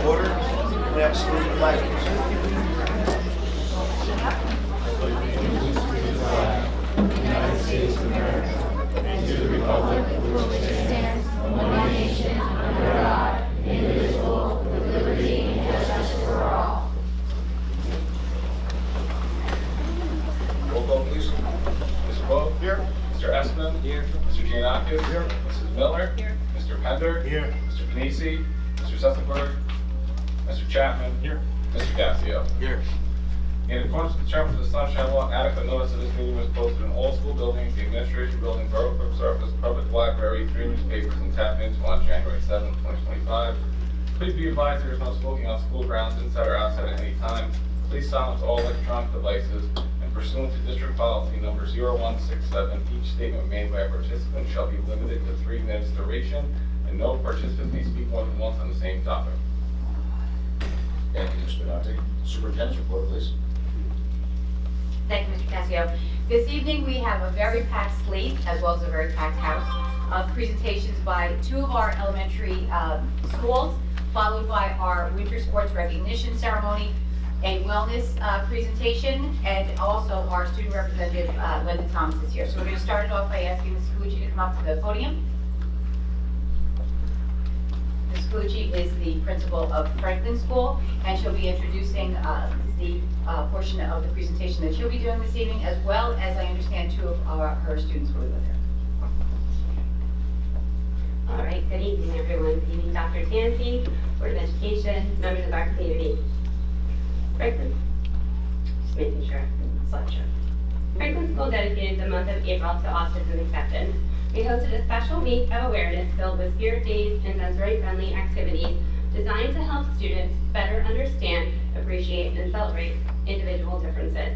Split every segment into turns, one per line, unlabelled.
Order. We have a salute the flag, please.
United States of America, and to the republic for which it stands, one nation, under God, indivisible, with liberty and justice for all.
Roll call, please. Mr. Poe?
Here.
Mr. Espin?
Here.
Mr. Giannakis?
Here.
Mrs. Miller?
Here.
Mr. Pender?
Here.
Mr. Panisi? Mr. Sesselberg? Mr. Chapman?
Here.
Mr. Gassio?
Here.
In accordance with the terms of the Sunshine Law, adequate notice of this meeting was posted in all school buildings, the administration building, borough clerk's office, public library, 3 newspapers, and tap into on January 7, 2025. Please be advised there is no smoking on school grounds inside or outside at any time. Please silence all electronic devices, and pursuant to district policy number 0167, each statement made by a participant shall be limited to 3 minutes duration, and no participant may speak more than once on the same topic.
Thank you, Mr. Benatti. Superintendent's report, please.
Thank you, Mr. Cassio. This evening, we have a very packed slate, as well as a very packed house, of presentations by 2 of our elementary schools, followed by our winter sports recognition ceremony, a wellness presentation, and also our student representative, Linda Thomas, is here. So we're going to start it off by asking Ms. Fucci to come up to the podium. Ms. Fucci is the principal of Franklin School, and she'll be introducing the portion of the presentation that she'll be doing this evening, as well as, I understand, 2 of her students will be with her.
All right, good evening, everyone. Good evening, Dr. Tansey, Board of Education, members of our community. Franklin, just making sure, slideshow. Franklin School dedicated the month of April to autism acceptance. We hosted a special week of awareness filled with spirit days and sensory-friendly activities designed to help students better understand, appreciate, and celebrate individual differences.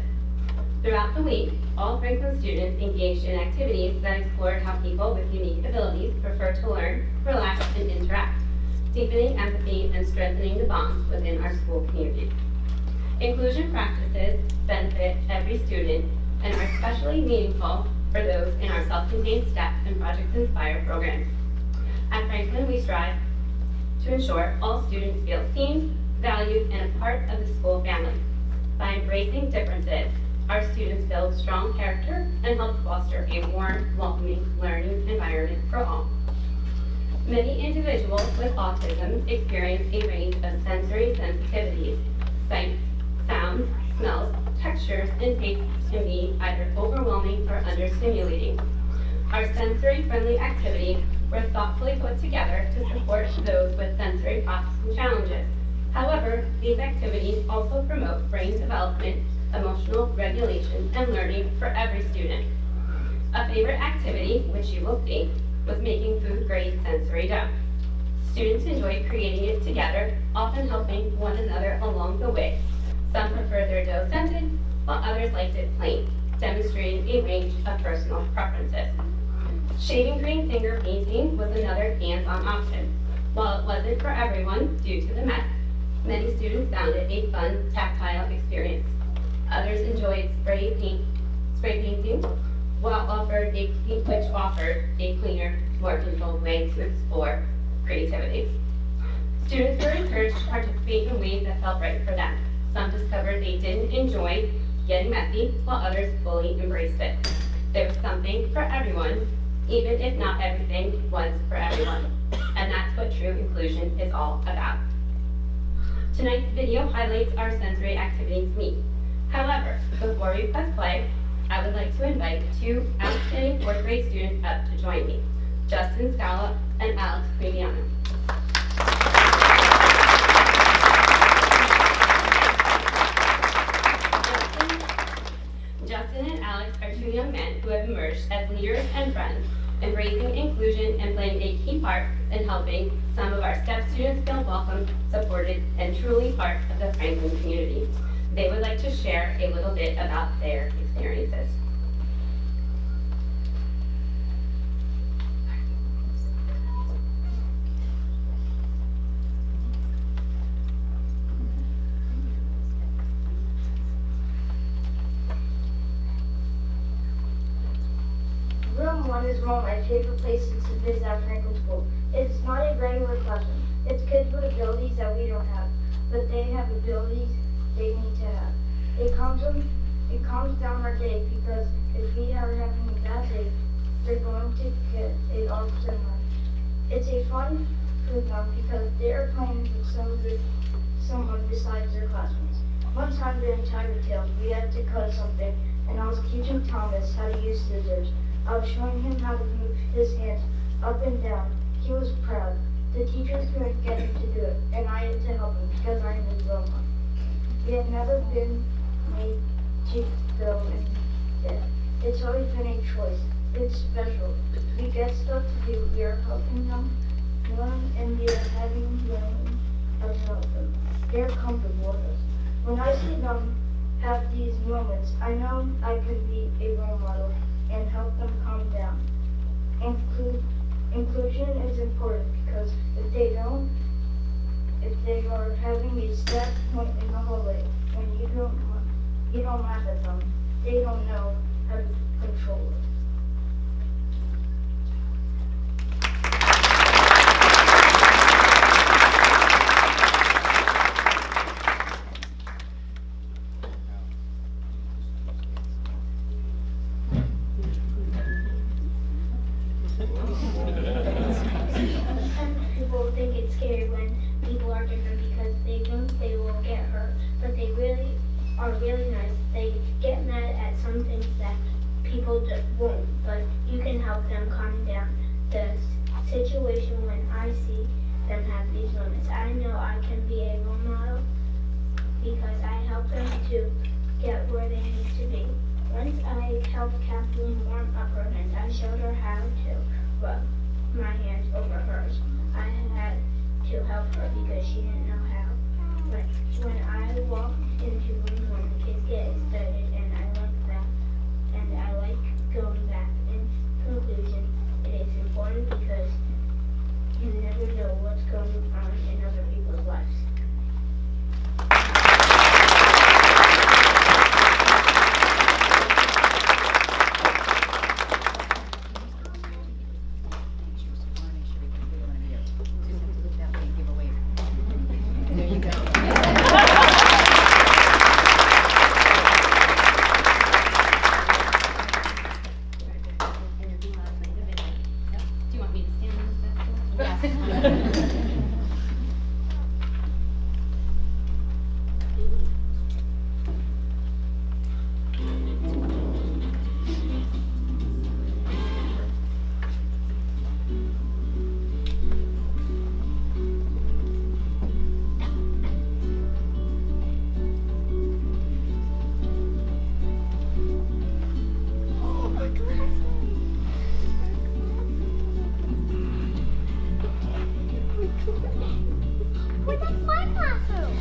Throughout the week, all Franklin students engaged in activities that explored how people with unique abilities prefer to learn, relax, and interact, deepening empathy and strengthening the bonds within our school community. Inclusion practices benefit every student and are especially meaningful for those in our self-contained STEP and Project Inspire programs. At Franklin, we strive to ensure all students feel seen, valued, and a part of the school family. By embracing differences, our students build strong character and help foster a warm, welcoming learning environment for all. Many individuals with autism experience a range of sensory sensitivities. Sights, sounds, smells, textures, and tastes can be either overwhelming or understimulating. Our sensory-friendly activities were thoughtfully put together to support those with sensory processing challenges. However, these activities also promote brain development, emotional regulation, and learning for every student. A favorite activity, which you will see, was making food-grade sensory dough. Students enjoyed creating it together, often helping one another along the way. Some prefer their dough scented, while others liked it plain, demonstrating a range of personal preferences. Shaving cream finger painting was another hands-on option. While it wasn't for everyone due to the mess, many students found it a fun, tactile experience. Others enjoyed spray painting, which offered a cleaner, more controlled way to explore creativity. Students were encouraged to participate in ways that felt right for them. Some discovered they didn't enjoy getting messy, while others fully embraced it. There was something for everyone, even if not everything was for everyone. And that's what true inclusion is all about. Tonight's video highlights our sensory activities week. However, before we press play, I would like to invite 2 outstanding 4th grade students up to join me, Justin Scala and Alex Quaviano. Justin and Alex are 2 young men who have emerged as leaders and friends, embracing inclusion and playing a key part in helping some of our STEP students feel welcome, supported, and truly part of the Franklin community. They would like to share a little bit about their experiences.
Room 1 is one of my favorite places to visit at Franklin School. It is not a regular classroom.
It's kids with abilities that we don't have, but they have abilities they need to have. It calms down our day because if we are having a bad day, they're going to get it off their mind. It's a fun for them because they are playing with someone besides their classmates. One time during Tiger Tales, we had to cut something, and I was teaching Thomas how to use scissors. I was showing him how to move his hands up and down. He was proud. The teachers couldn't get him to do it, and I had to help him because I am his role model. We have never been made to go in debt. It's always been a choice. It's special. We get stuff to do. We are helping them learn, and we are having learning as well. They are comfortable with us. When I see them have these moments, I know I could be a role model and help them calm down. Inclusion is important because if they are having a sad point in the hallway and you don't laugh at them, they don't know how to control it.
Sometimes people think it's scary when people are different because they think they will get hurt, but they really are really nice. They get mad at some things that people won't, but you can help them calm down the situation when I see them have these moments. I know I can be a role model because I help them to get where they need to be. Once I helped Kathleen warm up her hands, I showed her how to rub my hands over hers. I had to help her because she didn't know how. But when I walk into rooms when the kids get excited, and I like that, and I like going back. In conclusion, it is important because you never know what's going on in other people's lives.
Do you want me to stand on this?
Yes.
Wait, that's my classroom.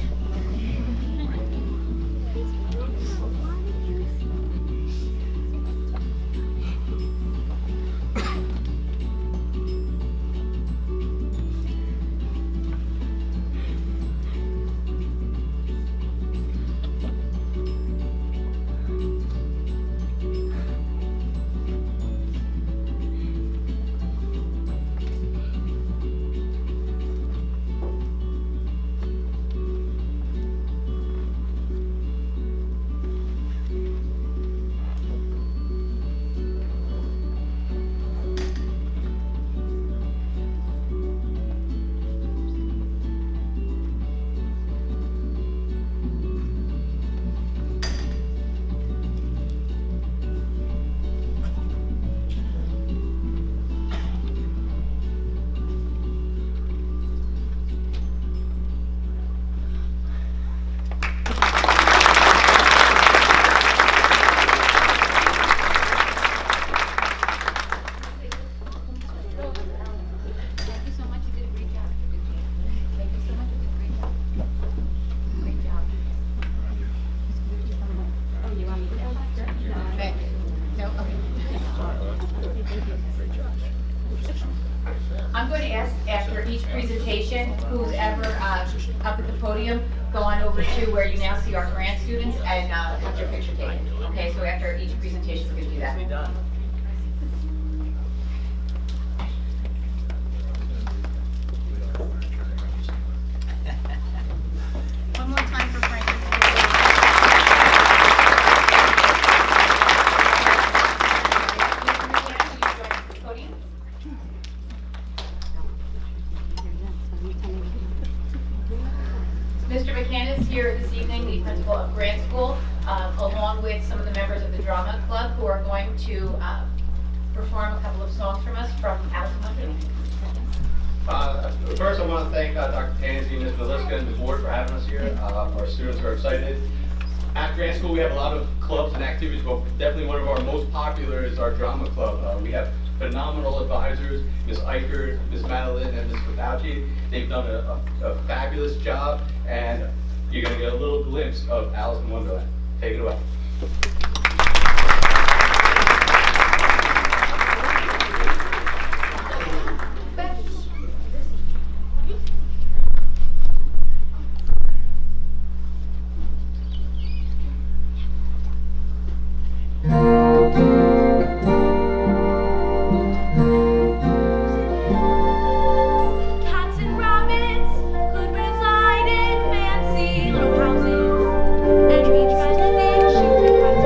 Thank you so much. You did a great job. Thank you so much. You did a great job. Great job.
Oh, you want me to go back?
Okay. No, okay. I'm going to ask after each presentation, who's ever up at the podium, go on over to where you now see our grant students and have your picture taken. Okay, so after each presentation, we're going to do that. is here this evening, the principal of Grant School, along with some of the members of the drama club who are going to perform a couple of songs from us from Alice in Wonderland.
First, I want to thank Dr. Tansey, Ms. Meliska, and the board for having us here. Our students are excited. At Grant School, we have a lot of clubs and activities, but definitely one of our most popular is our drama club. We have phenomenal advisors, Ms. Eicher, Ms. Madeline, and Ms. Pataucci. They've done a fabulous job, and you're going to get a little glimpse of Alice in Wonderland. Take it away.
Cats and rabbits could reside in fancy little houses, and each had stations and had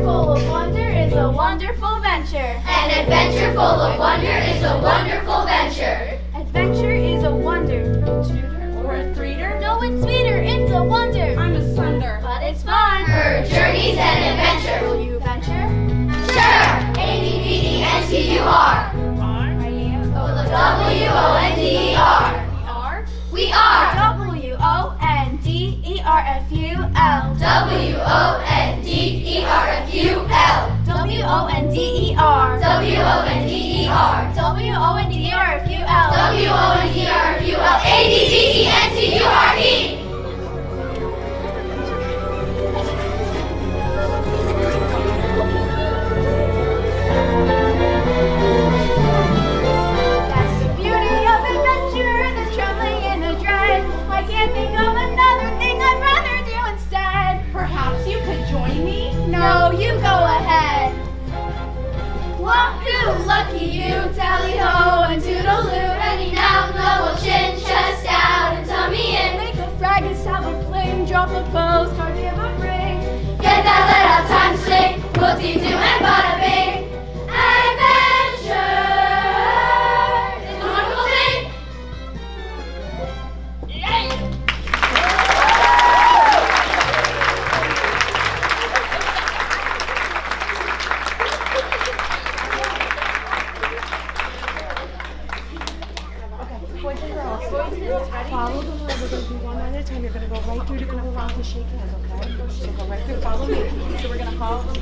full of wonder is a wonderful venture.
An adventure full of wonder is a wonderful venture.
Adventure is a wonder. Tutor or a threader? No, it's sweeter. It's a wonder. I'm a sunder, but it's fun.
Her journey's an adventure.
Will you venture?
Sure! A-D-V-E-N-T-U-R.
I am.
W-O-N-D-E-R.
We are.
We are.
W-O-N-D-E-R-F-U-L.
W-O-N-D-E-R-F-U-L.
W-O-N-D-E-R.
W-O-N-D-E-R.
W-O-N-D-E-R-F-U-L.
W-O-N-D-E-R-F-U-L. A-D-V-E-N-T-U-R-E.
That's the beauty of adventure, the trembling and the dread. I can't think of another thing I'd rather do instead. Perhaps you could join me? No, you go ahead. Wahoo, lucky you, tally-ho and toodaloo.
Ready now, double chin, chest out, and tummy in.
Make a fracas, have a fling, drop a postcard, give a ring.
Get that let out time sling. Whoop-dee-doo and bada bing. Adventure is a wonderful thing.
Boys and girls, follow the line. We're going to do one at a time. You're going to go right through to go around to shake hands, okay? So go right through. Follow me. So we're going to follow them.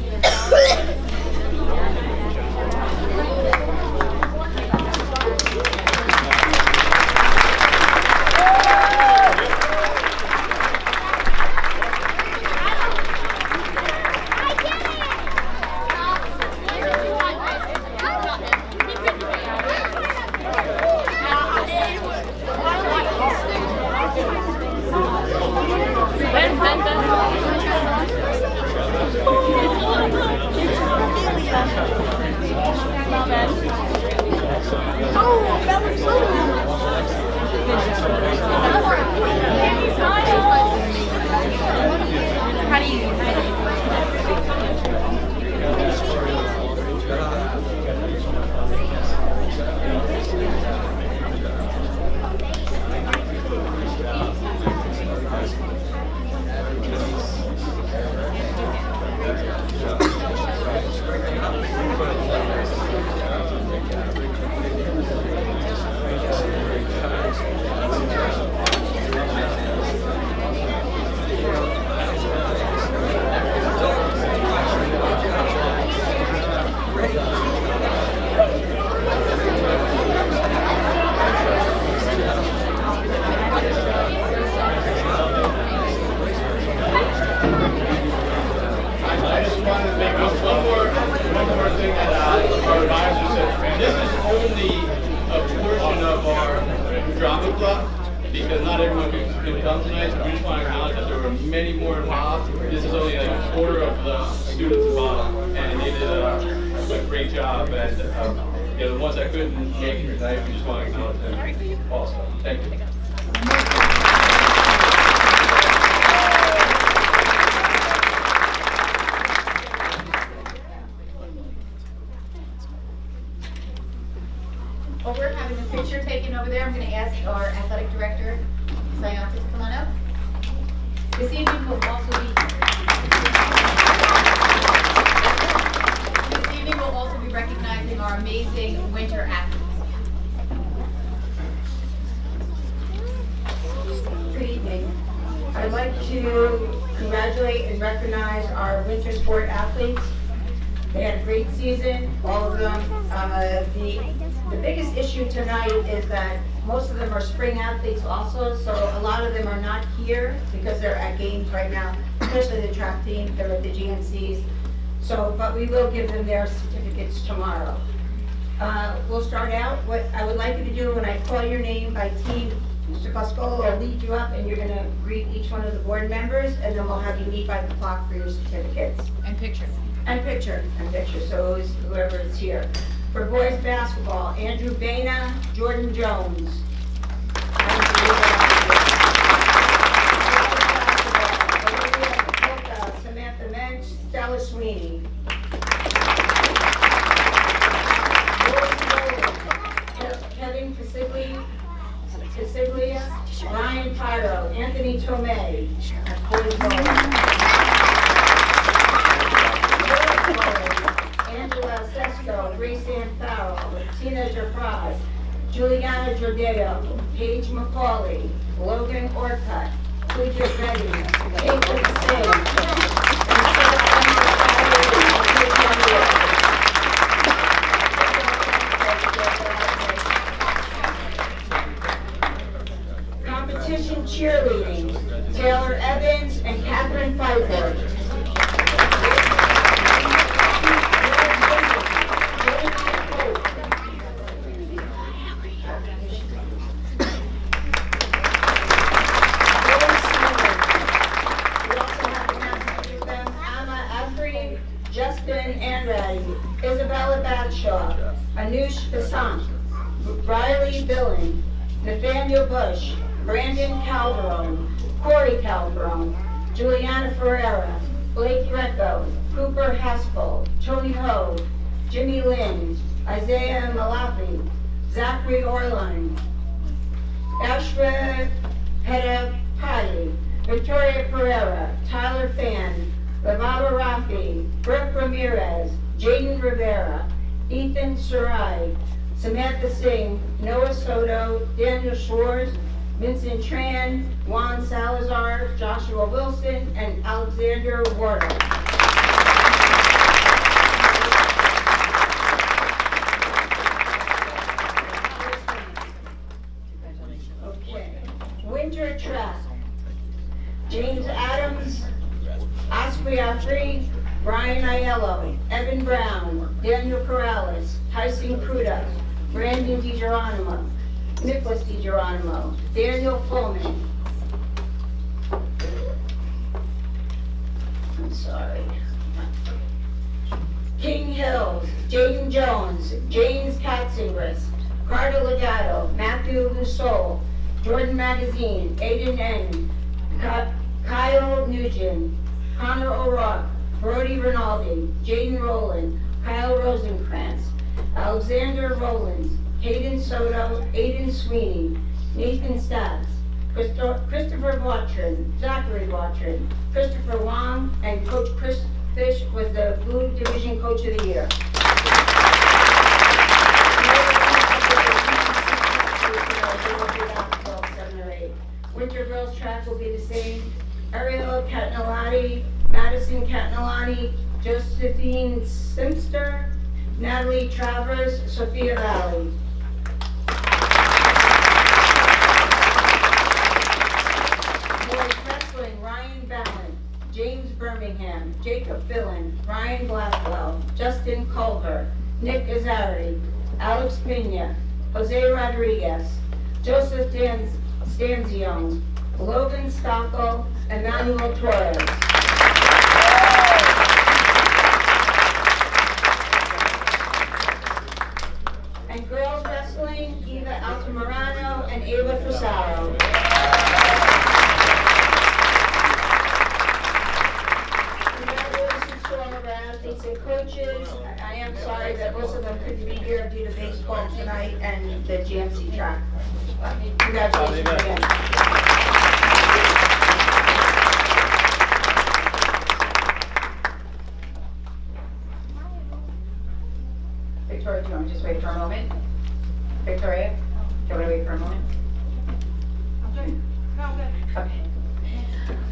How do you?
I just wanted to make one more thing that our advisor said. This is only a portion of our drama club because not everyone can come tonight. So we just want to acknowledge that there were many more involved. This is only like a quarter of the students involved, and they did a great job. And the ones that couldn't make it tonight, we just want to acknowledge them also. Thank you.
Well, we're having a picture taken over there. I'm going to ask our athletic director, Sayanta, to come on up. This evening will also be recognizing our amazing winter athletes.
Good evening. I'd like to congratulate and recognize our winter sport athletes. They had a great season, all of them. The biggest issue tonight is that most of them are spring athletes also, so a lot of them are not here because they're at games right now, especially the track team, they're at the GNCs. So, but we will give them their certificates tomorrow. We'll start out. What I would like you to do when I call your name by team, Mr. Fusco will lead you up and you're going to greet each one of the board members, and then we'll have you meet by the clock for your certificates.
And picture.
And picture, so is whoever is here. For boys basketball, Andrew Baina, Jordan Jones. Samantha Mensch, Stella Swan. Sweeney. Kevin Pasiglia, Ryan Pyro, Anthony Tomei, Angela Sesko, Grace Ann Farrell, Tina Gerard, Juliana Jordeo, Paige McCauley, Logan Orcutt, Pooja Reddy, Caitlin Singh, Competition cheerleading, Taylor Evans and Catherine Pfeiffer. Justin Andrade, Isabella Bagshaw, Anush Basant, Riley Billing, Nathaniel Bush, Brandon Calderon, Corey Calderon, Juliana Ferreira, Blake Greco, Cooper Haspel, Tony Ho, Jimmy Lynn, Isaiah Malapi, Zachary Orline, Ashra Pedapati, Victoria Pereira, Tyler Fan, Lavaba Rafi, Brooke Ramirez, Jaden Rivera, Ethan Sarai, Samantha Singh, Noah Soto, Daniel Schwartz, Vincent Tran, Juan Salazar, Joshua Wilson, and Alexander Wardle. Okay. Winter track. James Adams, Osprey Afri, Brian Aiello, Evan Brown, Daniel Corrales, Tyson Cruda, Brandon DiGeronimo, Nicholas DiGeronimo, Daniel Fullman. I'm sorry. King Hills, Jaden Jones, James Katzingris, Carter Legato, Matthew Lusol, Jordan Magazine, Aiden N, Kyle Nugent, Connor O'Rourke, Brody Rinaldi, Jaden Rowland, Kyle Rosenkrantz, Alexander Rowlands, Hayden Soto, Aiden Sweeney, Nathan Stats, Christopher Vautrin, Zachary Vautrin, Christopher Wong, and Coach Chris Fish was the Blue Division Coach of the Year. Winter girls track will be the same. Ariel Catnalati, Madison Catnalani, Josephine Simster, Natalie Travers, Sophia Valley. Boys wrestling, Ryan Ballin, James Birmingham, Jacob Billen, Ryan Blackwell, Justin Culver, Nick Azari, Alex Pena, Jose Rodriguez, Joseph Stanzione, Logan Stockel, Emmanuel Torres. And girls wrestling, Eva Altamirano and Ava Fusaro. Congratulations to all of our athletes and coaches. I am sorry that most of them couldn't be here due to baseball tonight and the GMC track. Congratulations again.
Victoria, do you want to just wait for a moment? Victoria, do you want to wait for a moment? Okay.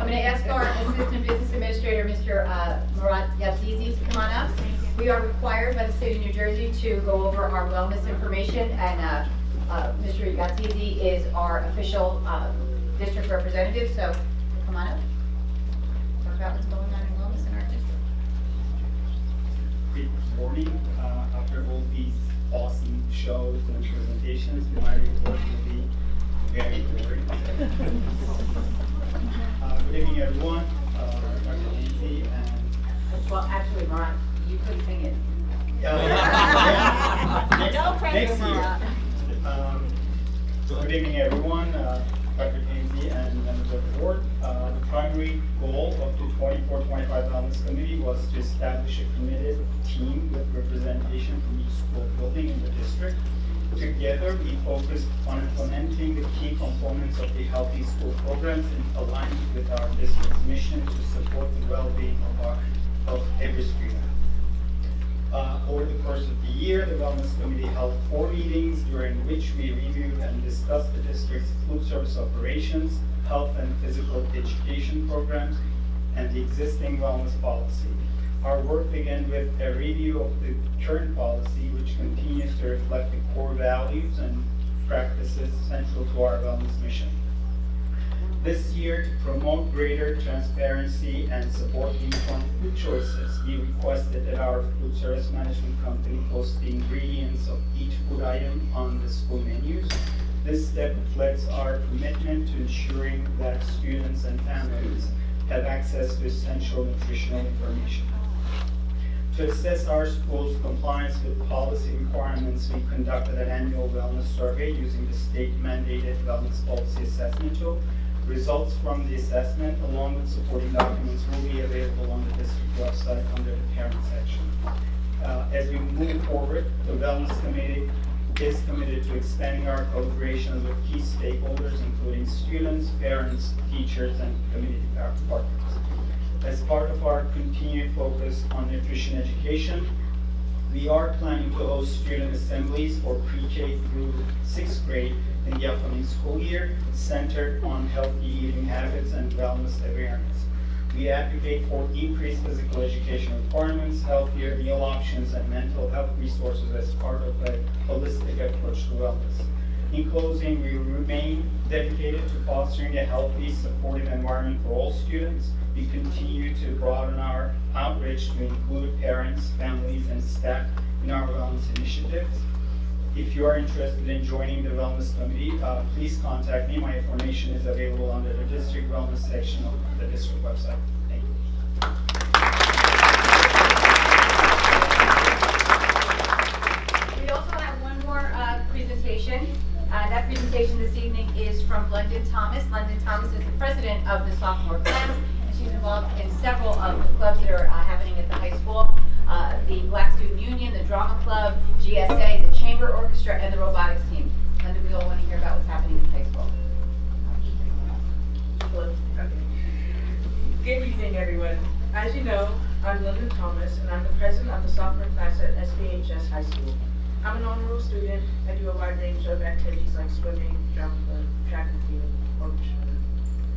I'm going to ask our Assistant Business Administrator, Mr. Murat Yazizi, to come on up. We are required by the state of New Jersey to go over our wellness information, and Mr. Yazizi is our official district representative, so come on up. Talk about what's going on in wellness in our district.
Good morning. After all these awesome shows and presentations, my report will be very boring. Good evening, everyone. Dr. Lindsay and...
Well, actually, Murat, you could sing it.
Next year. Good evening, everyone. Dr. Lindsay and members of the board. The primary goal of the 24-25 Wellness Committee was to establish a committed team with representation from each school building in the district. Together, we focused on implementing the key components of the Healthy School programs in alignment with our district's mission to support the well-being of every student. Over the course of the year, the Wellness Committee held 4 meetings during which we reviewed and discussed the district's food service operations, health and physical education programs, and the existing wellness policy. Our work began with a review of the current policy, which continues to reflect the core values and practices central to our wellness mission. This year, to promote greater transparency and support informed food choices, we requested that our food service management company post the ingredients of each food item on the school menus. This step reflects our commitment to ensuring that students and families have access to essential nutritional information. To assess our school's compliance with policy requirements, we conducted an annual wellness survey using the state-mandated wellness policy assessment tool. Results from the assessment, along with supporting documents, will be available on the district website under the parent section. As we move forward, the Wellness Committee is committed to expanding our collaborations with key stakeholders, including students, parents, teachers, and community partners. As part of our continued focus on nutrition education, we are planning to host student assemblies for pre-K through 6th grade in the upcoming school year, centered on healthy eating habits and wellness awareness. We advocate for increased physical education requirements, healthier meal options, and mental health resources as part of a holistic approach to wellness. In closing, we remain dedicated to fostering a healthy, supportive environment for all students. We continue to broaden our outreach to include parents, families, and staff in our wellness initiatives. If you are interested in joining the Wellness Committee, please contact me. My information is available under the District Wellness section of the district website. Thank you.
We also have one more presentation. That presentation this evening is from London Thomas. London Thomas is the president of the sophomore class, and she's involved in several of the clubs that are happening at the high school. The Black Student Union, the Drama Club, GSA, the Chamber Orchestra, and the robotics team. Linda, we all want to hear about what's happening in high school.
Okay. Good evening, everyone. As you know, I'm Linda Thomas, and I'm the president of the sophomore class at SBHS High School. I'm an honor roll student. I do a wide range of activities like swimming, drama club, track and field, orchestra,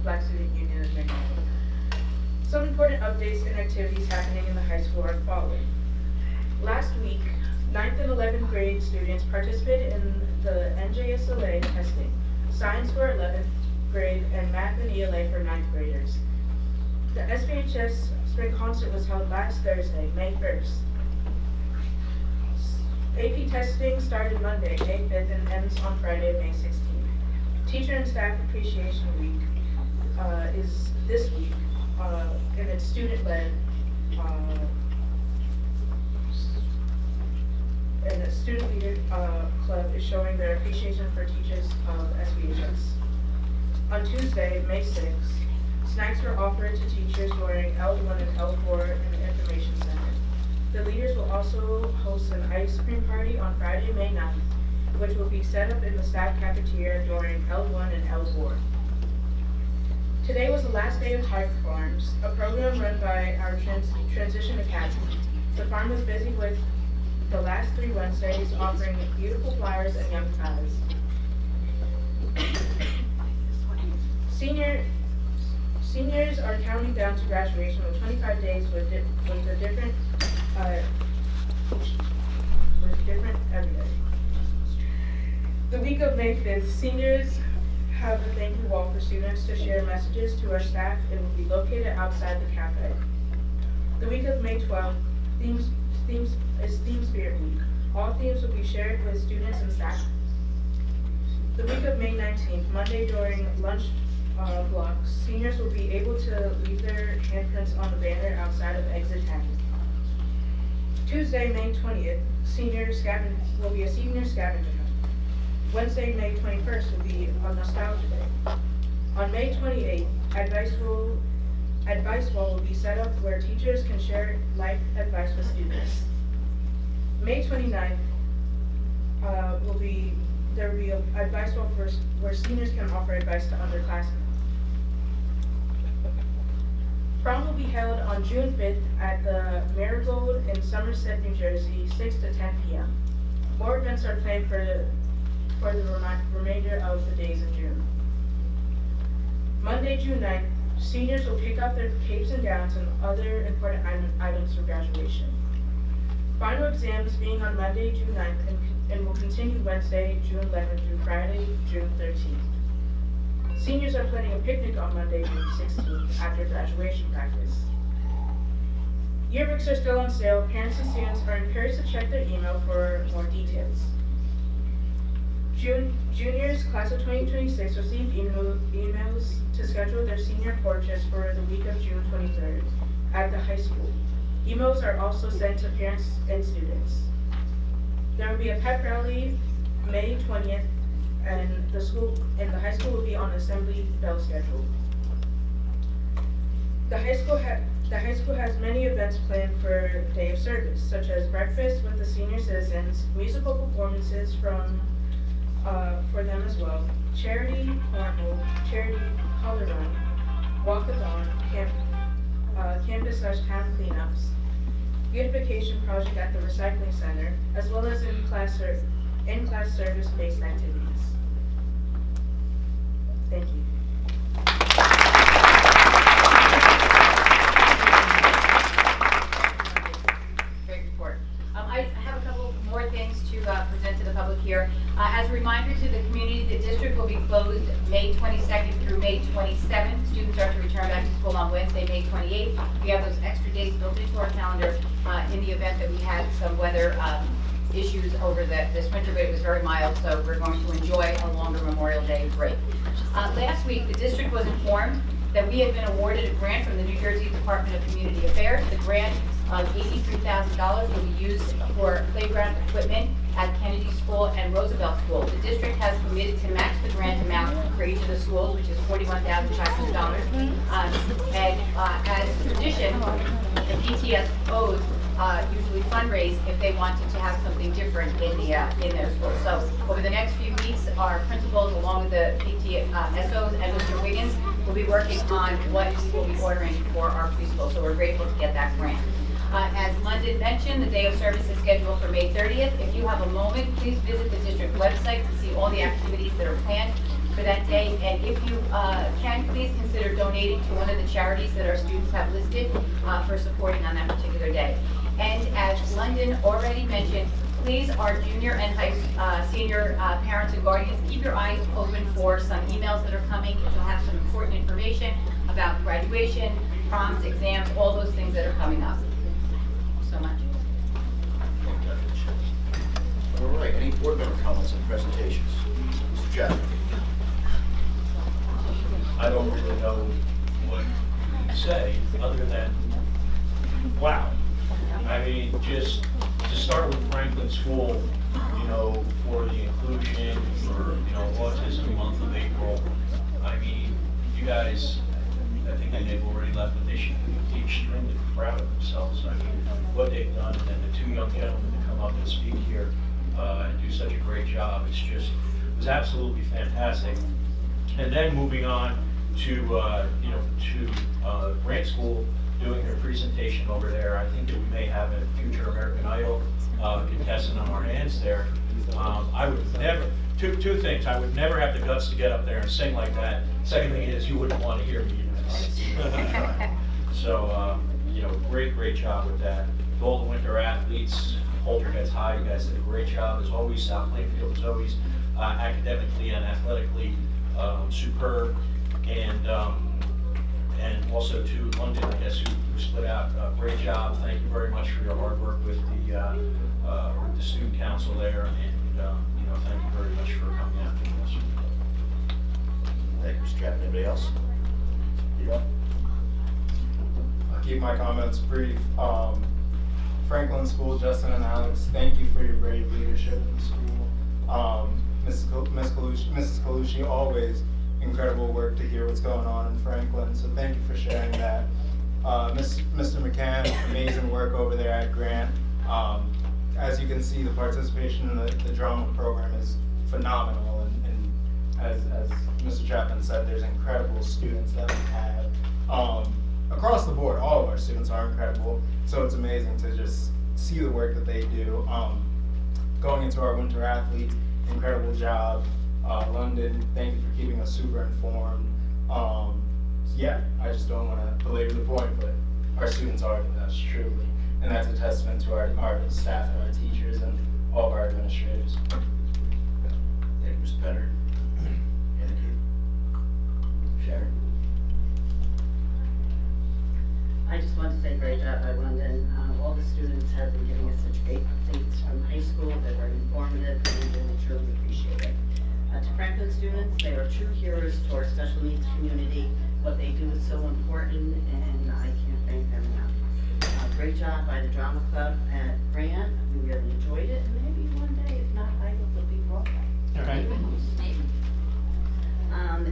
Black Student Union, and many more. Some important updates and activities happening in the high school are following. Last week, 9th and 11th grade students participated in the NJSLA testing, science for 11th grade and math and ELA for 9th graders. The SBHS Spring Concert was held last Thursday, May 1st. AP testing started Monday, May 5th and ends on Friday, May 16th. Teacher and Staff Appreciation Week is this week. And it's student-led, and the student leader club is showing their appreciation for teachers of SBHS. On Tuesday, May 6th, snacks were offered to teachers during L1 and L4 in the Information Center. The leaders will also host an ice cream party on Friday, May 9th, which will be set up in the staff cafeteria during L1 and L4. Today was the last day of Heart Farms, a program run by our Transition Academy. The farm was busy with the last 3 Wednesdays offering beautiful flowers and young pies. Seniors are counting down to graduation with 25 days with different every day. The week of May 5th, seniors have a thank you wall for students to share messages to our staff. It will be located outside the cafe. The week of May 12th is Theme Spirit Week. All themes will be shared with students and staff. The week of May 19th, Monday during lunch blocks, seniors will be able to leave their handprints on the banner outside of exit 10. Tuesday, May 20th, will be a senior scavenger hunt. Wednesday, May 21st will be a nostalgia day. On May 28th, advice wall will be set up where teachers can share life advice with students. May 29th, there will be an advice wall where seniors can offer advice to underclassmen. Prom will be held on June 5th at the Marigold in Somerset, New Jersey, 6 to 10 p.m. More events are planned for the remainder of the days in June. Monday, June 9th, seniors will pick up their capes and gowns and other important items for graduation. Final exams being on Monday, June 9th and will continue Wednesday, June 11th through Friday, June 13th. Seniors are planning a picnic on Monday, June 16th after graduation practice. Yearbooks are still on sale. Parents and students are encouraged to check their email for more details. Juniors, class of 2026, received emails to schedule their senior portraits for the week of June 23rd at the high school. Emails are also sent to parents and students. There will be a pep rally May 20th, and the high school will be on assembly bell schedule. The high school has many events planned for day of service, such as breakfast with the senior citizens, musical performances for them as well, charity cornhole, charity color run, walkathon, campus / town cleanups, beautification project at the recycling center, as well as in-class service-based activities. Thank you.
Great report. I have a couple more things to present to the public here. As a reminder to the community, the district will be closed May 22nd through May 27th. Students are to return back to school on Wednesday, May 28th. We have those extra days built into our calendar in the event that we had some weather issues over this winter, but it was very mild, so we're going to enjoy a longer Memorial Day break. Last week, the district was informed that we had been awarded a grant from the New Jersey Department of Community Affairs. The grant of $83,000 will be used for playground equipment at Kennedy School and Roosevelt School. The district has committed to match the grant amount for each of the schools, which is $41,500. And as tradition, the PTSOs usually fundraise if they wanted to have something different in their school. So over the next few weeks, our principals, along with the PTSOs and Mr. Wiggins, will be working on what we will be ordering for our preschool. So we're grateful to get that grant. As London mentioned, the day of service is scheduled for May 30th. If you have a moment, please visit the district website to see all the activities that are planned for that day. And if you can, please consider donating to one of the charities that our students have listed for supporting on that particular day. And as London already mentioned, please, our junior and senior parents and guardians, keep your eyes open for some emails that are coming. It'll have some important information about graduation, proms, exams, all those things that are coming up. So much.
All right, any board member comments and presentations? Mr. Jeff?
I don't really know what to say other than, wow. I mean, just to start with Franklin School, for the inclusion, for, Autism Month of April. I mean, you guys, I think they've already left, but they should be extremely proud of themselves. I mean, what they've done, and then the two young gentlemen to come up and speak here and do such a great job. It was absolutely fantastic. And then moving on to, Grant School, doing their presentation over there. I think that we may have a future American Idol contestant on our hands there. I would never, two things, I would never have the guts to get up there and sing like that. Second thing is, you wouldn't want to hear me. So, great job with that. With all the winter athletes, hold your heads high. You guys did a great job as always. South Plainfield is always academically and athletically superb. And also to London, I guess, who split out. Great job. Thank you very much for your hard work with the student council there, and thank you very much for coming out and doing this.
Thank you, Mr. Chapman. Anybody else?
Yeah. I'll keep my comments brief. Franklin School, Justin and Alex, thank you for your great leadership in the school. Mrs. Colucci always incredible work to hear what's going on in Franklin, so thank you for sharing that. Mr. McCann, amazing work over there at Grant. As you can see, the participation in the drama program is phenomenal, and as Mr. Chapman said, there's incredible students that we have. Across the board, all of our students are incredible, so it's amazing to just see the work that they do. Going into our winter athletes, incredible job. London, thank you for keeping us super informed. Yeah, I just don't want to belabor the point, but our students are the best, truly. And that's a testament to our staff and our teachers and all of our administrators.
Thank you, Mr. Penner. Sharon?
I just want to say great job by London. All the students have been giving us such great updates from high school. They're very informative and we truly appreciate it. To Franklin students, they are true heroes to our special needs community. What they do is so important and I can't thank them enough. Great job by the drama club at Grant. We really enjoyed it and maybe one day, if not, I hope it'll be Broadway.
All right.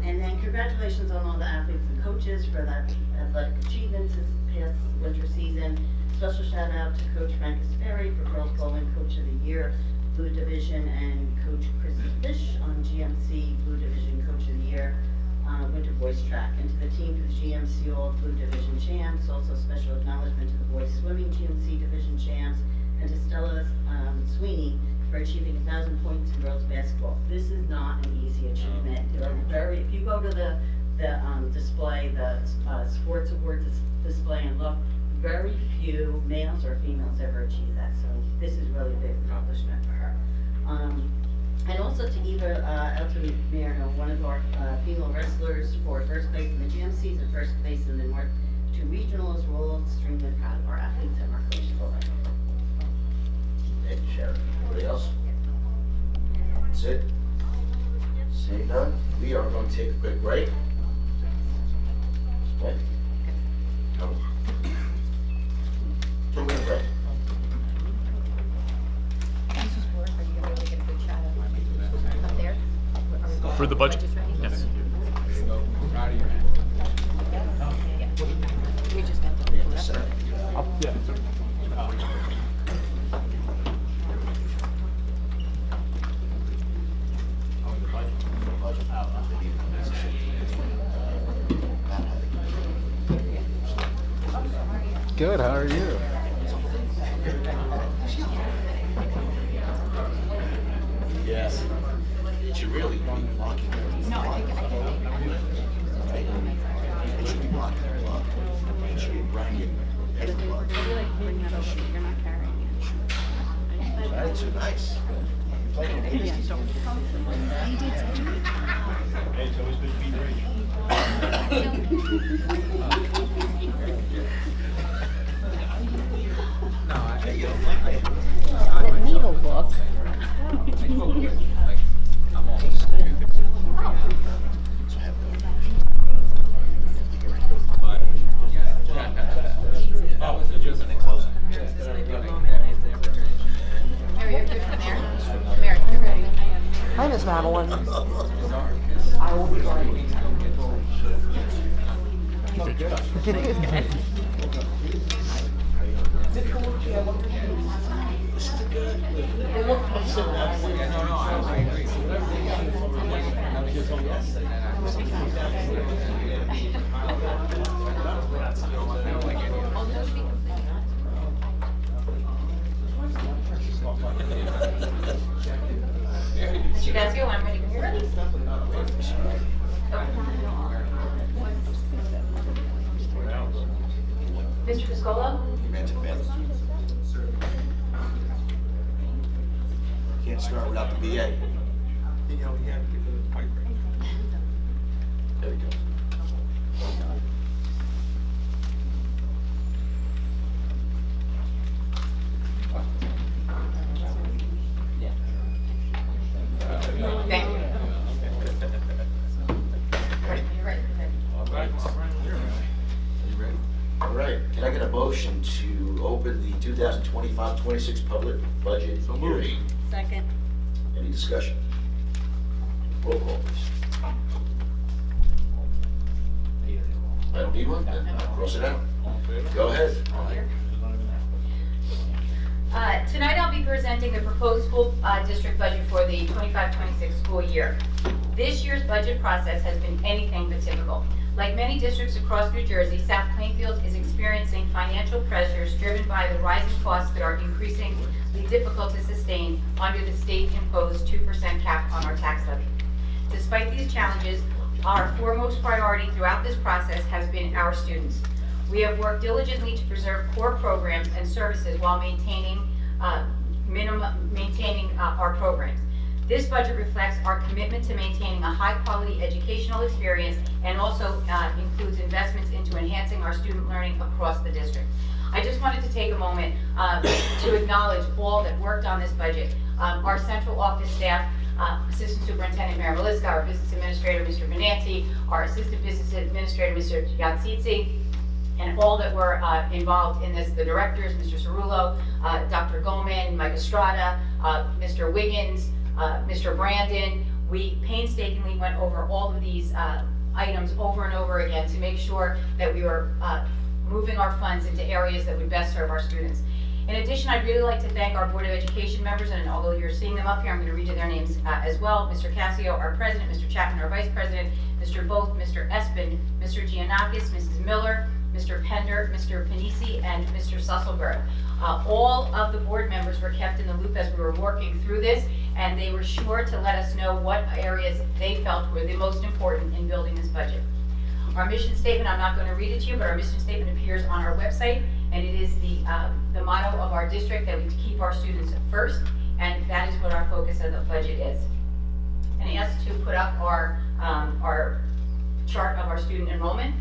And then congratulations on all the athletes and coaches for that athletic achievements this past winter season. Special shout out to Coach Frank Asperry for Girls Bowling Coach of the Year, Blue Division, and Coach Chris Fish on GMC Blue Division Coach of the Year, Winter Boys Track. And to the team for the GMC All Blue Division Champs, also special acknowledgement to the Boys Swimming GMC Division Champs, and to Stella Sweeney for achieving 1,000 points in girls basketball. This is not an easy achievement. If you go to the display, the sports awards display and look, very few males or females ever achieve that. So this is really a big accomplishment for her. And also to Eva Altamirano, one of our female wrestlers, for first place in the GMCs and first place in the North 2 regionals. We're all extremely proud of our athletes and our coaches already.
Thank you, Sharon. Anybody else? That's it? Seeing none, we are going to take a quick break. Okay. 2-minute break.
For the budget? Yes.
We just got
They have to set up.
Yeah.
Good, how are you?
Yes. It should really be blocking.
No, I think
Right? It should be blocking the plug. It should be bringing head plug. That's so nice. You play on
Hey, it's always good to be
The needle book.
Hi, Miss Madeline. I will be right.
Mr. Gasco, I'm ready when you're ready. Mr. Piscola?
Can't start without the VA. There we go.
Thank you.
All right, can I get a motion to open the 2025-26 public budget hearing?
Second.
Any discussion? Roll call, please. I don't need one, then I'll cross it out. Go ahead.
Tonight I'll be presenting the proposed school district budget for the 25-26 school year. This year's budget process has been anything but typical. Like many districts across New Jersey, South Plainfield is experiencing financial pressures driven by the rising costs that are increasingly difficult to sustain under the state-imposed 2% cap on our tax levy. Despite these challenges, our foremost priority throughout this process has been our students. We have worked diligently to preserve core programs and services while maintaining our programs. This budget reflects our commitment to maintaining a high-quality educational experience and also includes investments into enhancing our student learning across the district. I just wanted to take a moment to acknowledge all that worked on this budget. Our central office staff, Assistant Superintendent Mary Meliska, our Business Administrator, Mr. Benanti, our Assistant Business Administrator, Mr. Yatsitsi, and all that were involved in this, the directors, Mr. Cerullo, Dr. Goldman, Mike Estrada, Mr. Wiggins, Mr. Brandon. We painstakingly went over all of these items over and over again to make sure that we were moving our funds into areas that would best serve our students. In addition, I'd really like to thank our Board of Education members, and although you're seeing them up here, I'm going to read you their names as well. Mr. Casio, our President, Mr. Chapman, our Vice President, Mr. Both, Mr. Espin, Mr. Giannakis, Mrs. Miller, Mr. Pender, Mr. Panisi, and Mr. Susselberg. All of the board members were kept in the loop as we were working through this, and they were sure to let us know what areas they felt were the most important in building this budget. Our mission statement, I'm not going to read it to you, but our mission statement appears on our website, and it is the motto of our district that we keep our students first, and that is what our focus of the budget is. And I asked to put up our chart of our student enrollment.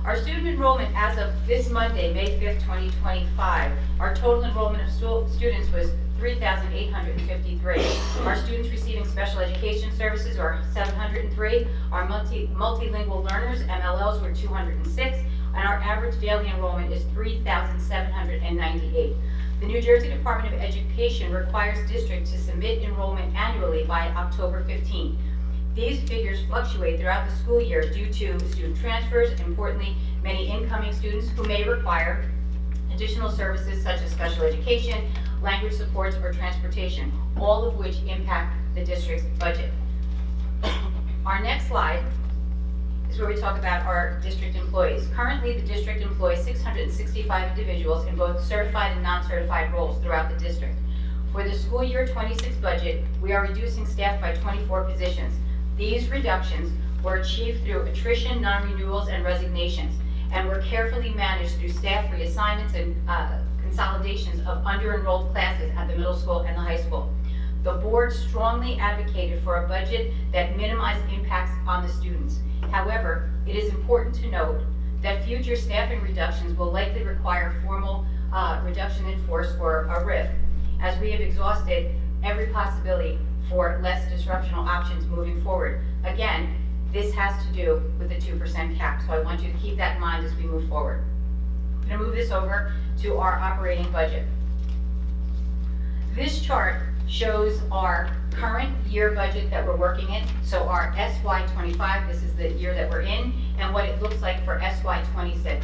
Our student enrollment as of this Monday, May 5th, 2025, our total enrollment of students was 3,853. Our students receiving special education services are 703. Our multilingual learners, MLLs, were 206. And our average daily enrollment is 3,798. The New Jersey Department of Education requires districts to submit enrollment annually by October 15th. These figures fluctuate throughout the school year due to student transfers, and importantly, many incoming students who may require additional services such as special education, language supports, or transportation, all of which impact the district's budget. Our next slide is where we talk about our district employees. Currently, the district employs 665 individuals in both certified and non-certified roles throughout the district. For the school year 26 budget, we are reducing staff by 24 positions. These reductions were achieved through attrition, non-renewals, and resignations, and were carefully managed through staff reassignments and consolidations of under-enrolled classes at the middle school and the high school. The board strongly advocated for a budget that minimized impacts on the students. However, it is important to note that future staffing reductions will likely require formal reduction in force, or a RIF, as we have exhausted every possibility for less disruptional options moving forward. Again, this has to do with the 2% cap, so I want you to keep that in mind as we move forward. I'm going to move this over to our operating budget. This chart shows our current year budget that we're working in, so our SY25, this is the year that we're in, and what it looks like for SY26.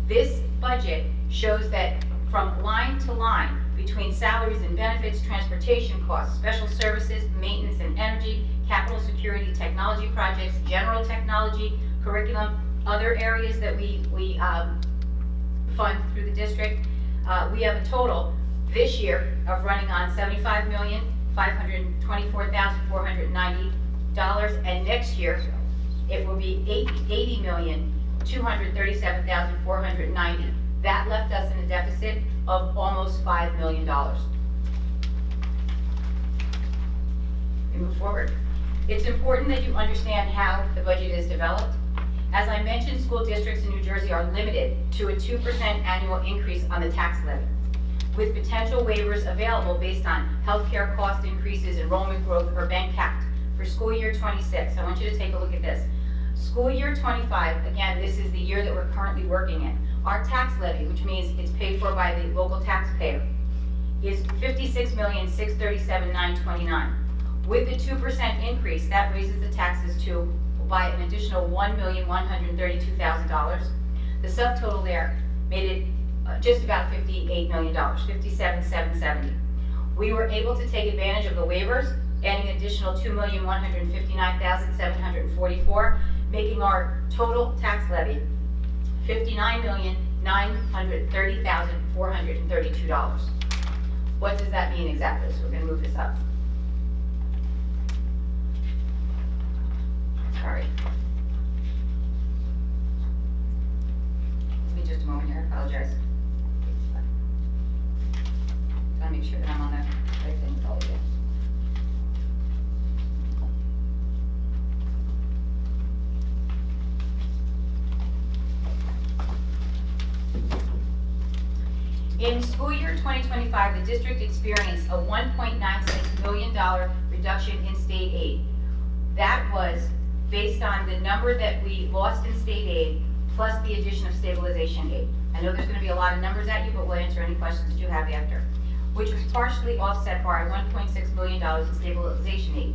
This budget shows that from line to line, between salaries and benefits, transportation costs, special services, maintenance and energy, capital security, technology projects, general technology, curriculum, other areas that we fund through the district, we have a total this year of running on $75,524,490, and next year it will be $80,237,490. That left us in a deficit of almost $5 million. We move forward. It's important that you understand how the budget is developed. As I mentioned, school districts in New Jersey are limited to a 2% annual increase on the tax levy, with potential waivers available based on healthcare cost increases, enrollment growth, or bank capped. For school year 26, I want you to take a look at this. School year 25, again, this is the year that we're currently working in. Our tax levy, which means it's paid for by the local taxpayer, is $56,637,929. With the 2% increase, that raises the taxes to by an additional $1,132,000. The subtotal there made it just about $58 million, $57,770. We were able to take advantage of the waivers, adding an additional $2,159,744, making our total tax levy $59,930,432. What does that mean exactly? So we're going to move this up. Sorry. Give me just a moment here, I apologize. Gotta make sure that I'm on the right thing with all of you. In school year 2025, the district experienced a $1.96 million reduction in state aid. That was based on the number that we lost in state aid, plus the addition of stabilization aid. I know there's going to be a lot of numbers at you, but we'll answer any questions that you have after. Which was partially offset by $1.6 million in stabilization aid.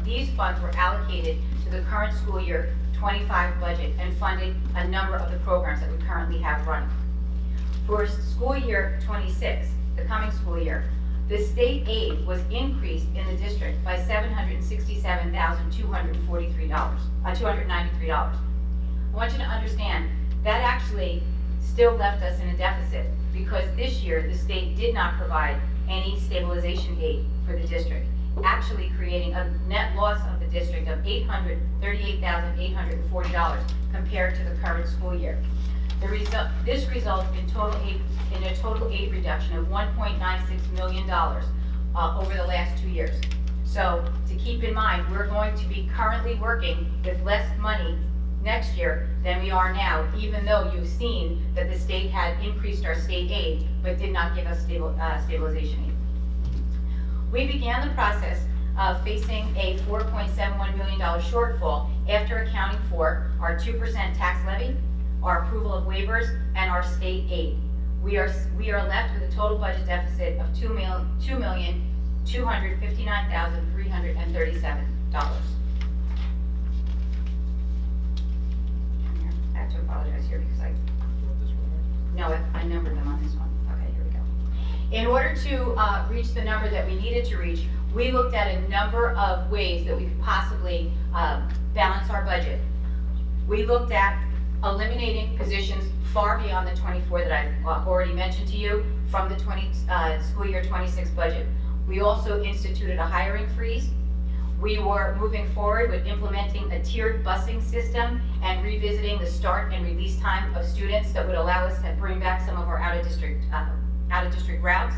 These funds were allocated to the current school year 25 budget and funded a number of the programs that we currently have running. For school year 26, the coming school year, the state aid was increased in the district by $767,293. I want you to understand that actually still left us in a deficit because this year the state did not provide any stabilization aid for the district, actually creating a net loss of the district of $838,840 compared to the current school year. This results in a total aid reduction of $1.96 million over the last 2 years. So to keep in mind, we're going to be currently working with less money next year than we are now, even though you've seen that the state had increased our state aid, but did not give us stabilization aid. We began the process of facing a $4.71 million shortfall after accounting for our 2% tax levy, our approval of waivers, and our state aid. We are left with a total budget deficit of $2,259,337. I have to apologize here because I numbered them on this one. Okay, here we go. In order to reach the number that we needed to reach, we looked at a number of ways that we could possibly balance our budget. We looked at eliminating positions far beyond the 24 that I've already mentioned to you from the school year 26 budget. We also instituted a hiring freeze. We were moving forward with implementing a tiered busing system and revisiting the start and release time of students that would allow us to bring back some of our out-of-district routes.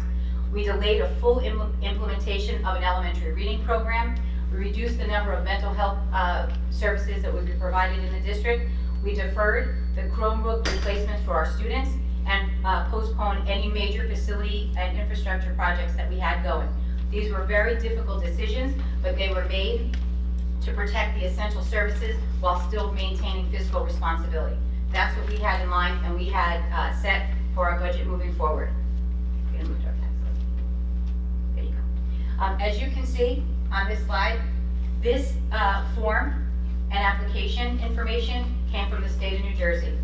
We delayed a full implementation of an elementary reading program. We reduced the number of mental health services that would be provided in the district. We deferred the Chromebook replacements for our students and postponed any major facility and infrastructure projects that we had going. These were very difficult decisions, but they were made to protect the essential services while still maintaining fiscal responsibility. That's what we had in mind and we had set for our budget moving forward. I'm gonna move to our tax levy. There you go. As you can see on this slide, this form and application information came from the state of New Jersey.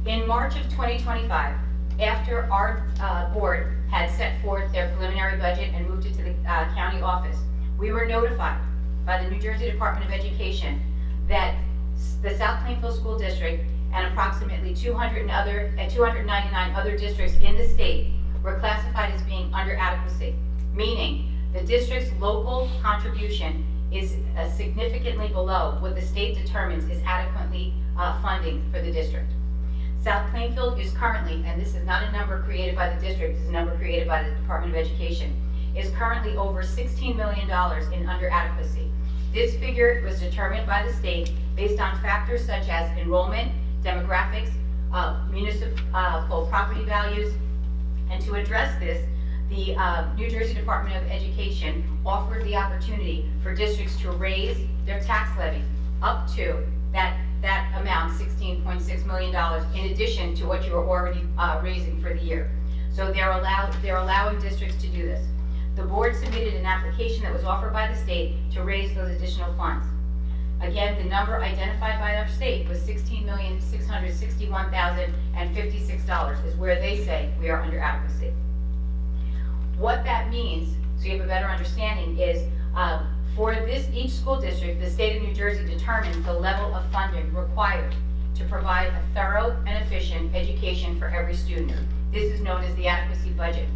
In March of 2025, after our board had set forth their preliminary budget and moved it to the county office, we were notified by the New Jersey Department of Education that the South Plainfield School District and approximately 299 other districts in the state were classified as being under adequacy, meaning the district's local contribution is significantly below what the state determines is adequately funding for the district. South Plainfield is currently, and this is not a number created by the district, this is a number created by the Department of Education, is currently over $16 million in under adequacy. This figure was determined by the state based on factors such as enrollment, demographics, municipal property values, and to address this, the New Jersey Department of Education offered the opportunity for districts to raise their tax levy up to that amount, $16.6 million, in addition to what you are already raising for the year. So they're allowing districts to do this. The board submitted an application that was offered by the state to raise those additional funds. Again, the number identified by our state was $16,661,056 is where they say we are under adequacy. What that means, so you have a better understanding, is for each school district, the state of New Jersey determines the level of funding required to provide a thorough and efficient education for every student. This is known as the adequacy budget.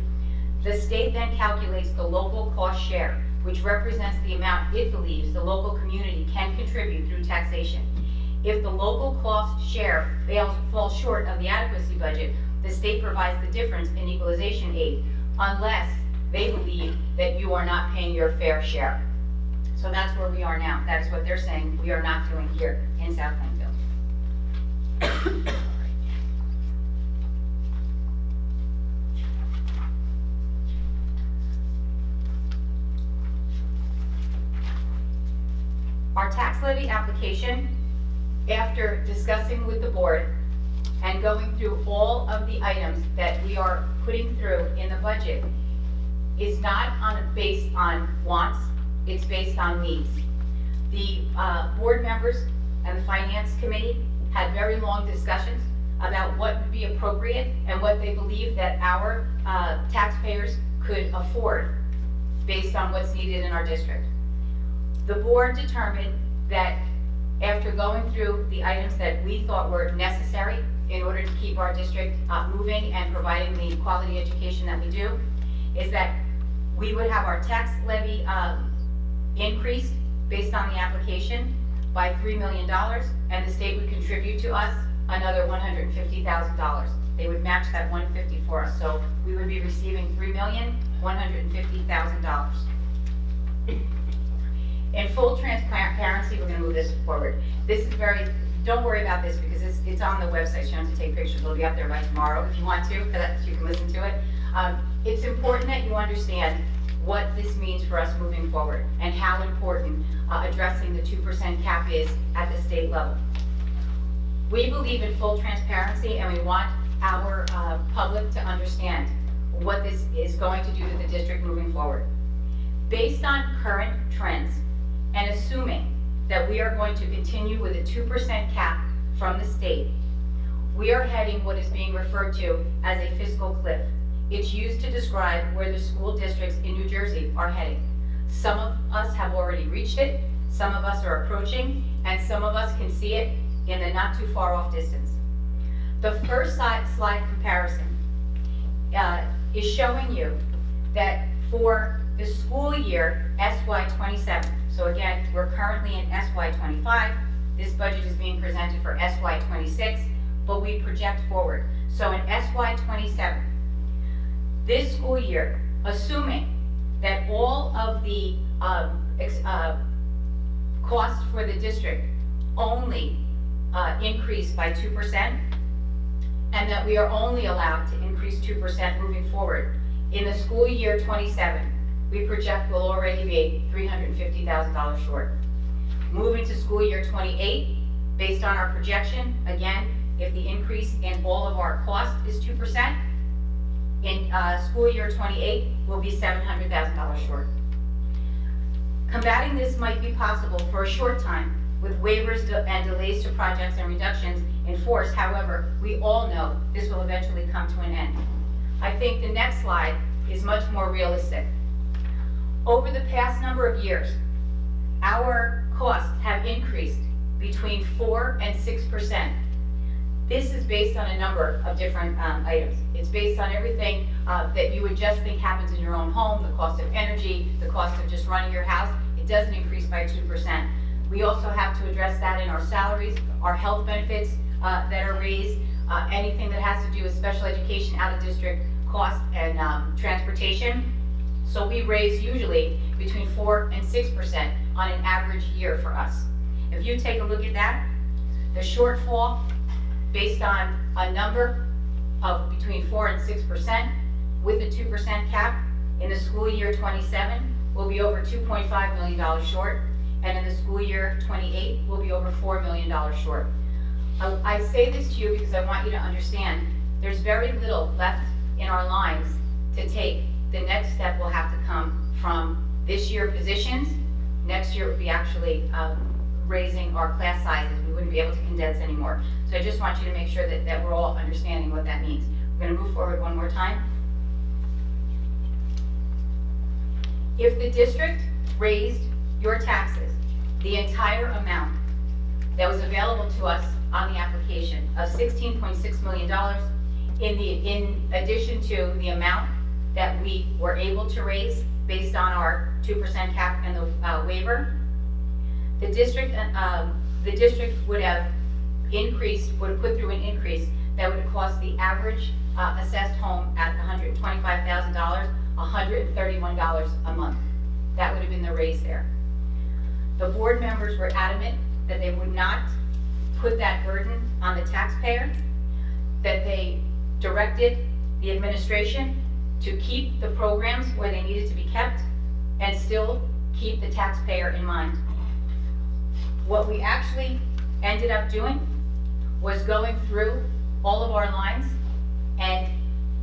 The state then calculates the local cost share, which represents the amount it believes the local community can contribute through taxation. If the local cost share falls short of the adequacy budget, the state provides the difference in equalization aid, unless they believe that you are not paying your fair share. So that's where we are now. That is what they're saying we are not doing here in South Plainfield. Our tax levy application, after discussing with the board and going through all of the items that we are putting through in the budget, is not based on wants, it's based on needs. The board members and the finance committee had very long discussions about what would be appropriate and what they believe that our taxpayers could afford based on what's needed in our district. The board determined that after going through the items that we thought were necessary in order to keep our district moving and providing the quality education that we do, is that we would have our tax levy increased based on the application by $3 million, and the state would contribute to us another $150,000. They would match that $150,000 for us, so we would be receiving $3,150,000. In full transparency, we're going to move this forward. This is don't worry about this because it's on the website. You don't have to take pictures. It'll be up there by tomorrow if you want to, so that you can listen to it. It's important that you understand what this means for us moving forward and how important addressing the 2% cap is at the state level. We believe in full transparency, and we want our public to understand what this is going to do to the district moving forward. Based on current trends, and assuming that we are going to continue with a 2% cap from the state, we are heading what is being referred to as a fiscal cliff. It's used to describe where the school districts in New Jersey are heading. Some of us have already reached it, some of us are approaching, and some of us can see it in the not too far off distance. The first slide comparison is showing you that for the school year SY27, so again, we're currently in SY25, this budget is being presented for SY26, but we project forward. So in SY27, this school year, assuming that all of the costs for the district only increase by 2%, and that we are only allowed to increase 2% moving forward, in the school year 27, we project will already be $350,000 short. Moving to school year 28, based on our projection, again, if the increase in all of our costs is 2%, in school year 28 will be $700,000 short. Combating this might be possible for a short time with waivers and delays to projects and reductions in force. However, we all know this will eventually come to an end. I think the next slide is much more realistic. Over the past number of years, our costs have increased between 4 and 6%. This is based on a number of different items. It's based on everything that you would just think happens in your own home, the cost of energy, the cost of just running your house. It doesn't increase by 2%. We also have to address that in our salaries, our health benefits that are raised, anything that has to do with special education, out of district cost, and transportation. So we raise usually between 4 and 6% on an average year for us. If you take a look at that, the shortfall based on a number of between 4 and 6% with a 2% cap in the school year 27 will be over $2.5 million short, and in the school year 28 will be over $4 million short. I say this to you because I want you to understand there's very little left in our lines to take. The next step will have to come from this year positions. Next year will be actually raising our class sizes. We wouldn't be able to condense anymore. So I just want you to make sure that we're all understanding what that means. We're gonna move forward one more time. If the district raised your taxes, the entire amount that was available to us on the application of $16.6 million, in addition to the amount that we were able to raise based on our 2% cap and the waiver, the district would have put through an increase that would have cost the average assessed home at $125,000, $131 a month. That would have been the raise there. The board members were adamant that they would not put that burden on the taxpayer, that they directed the administration to keep the programs where they needed to be kept and still keep the taxpayer in mind. What we actually ended up doing was going through all of our lines and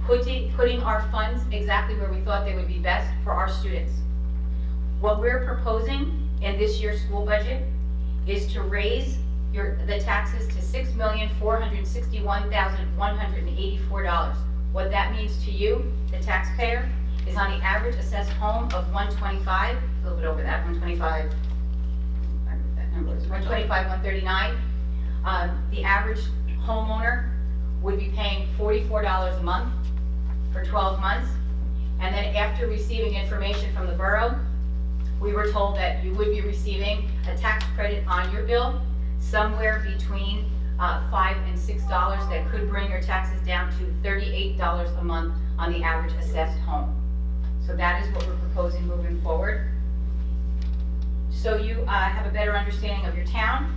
putting our funds exactly where we thought they would be best for our students. What we're proposing in this year's school budget is to raise the taxes to $6,461,184. What that means to you, the taxpayer, is on the average assessed home of $125, a little bit over that, 125, I don't know what that number is, 125, 139. The average homeowner would be paying $44 a month for 12 months. And then after receiving information from the borough, we were told that you would be receiving a tax credit on your bill somewhere between $5 and $6 that could bring your taxes down to $38 a month on the average assessed home. So that is what we're proposing moving forward. So you have a better understanding of your town.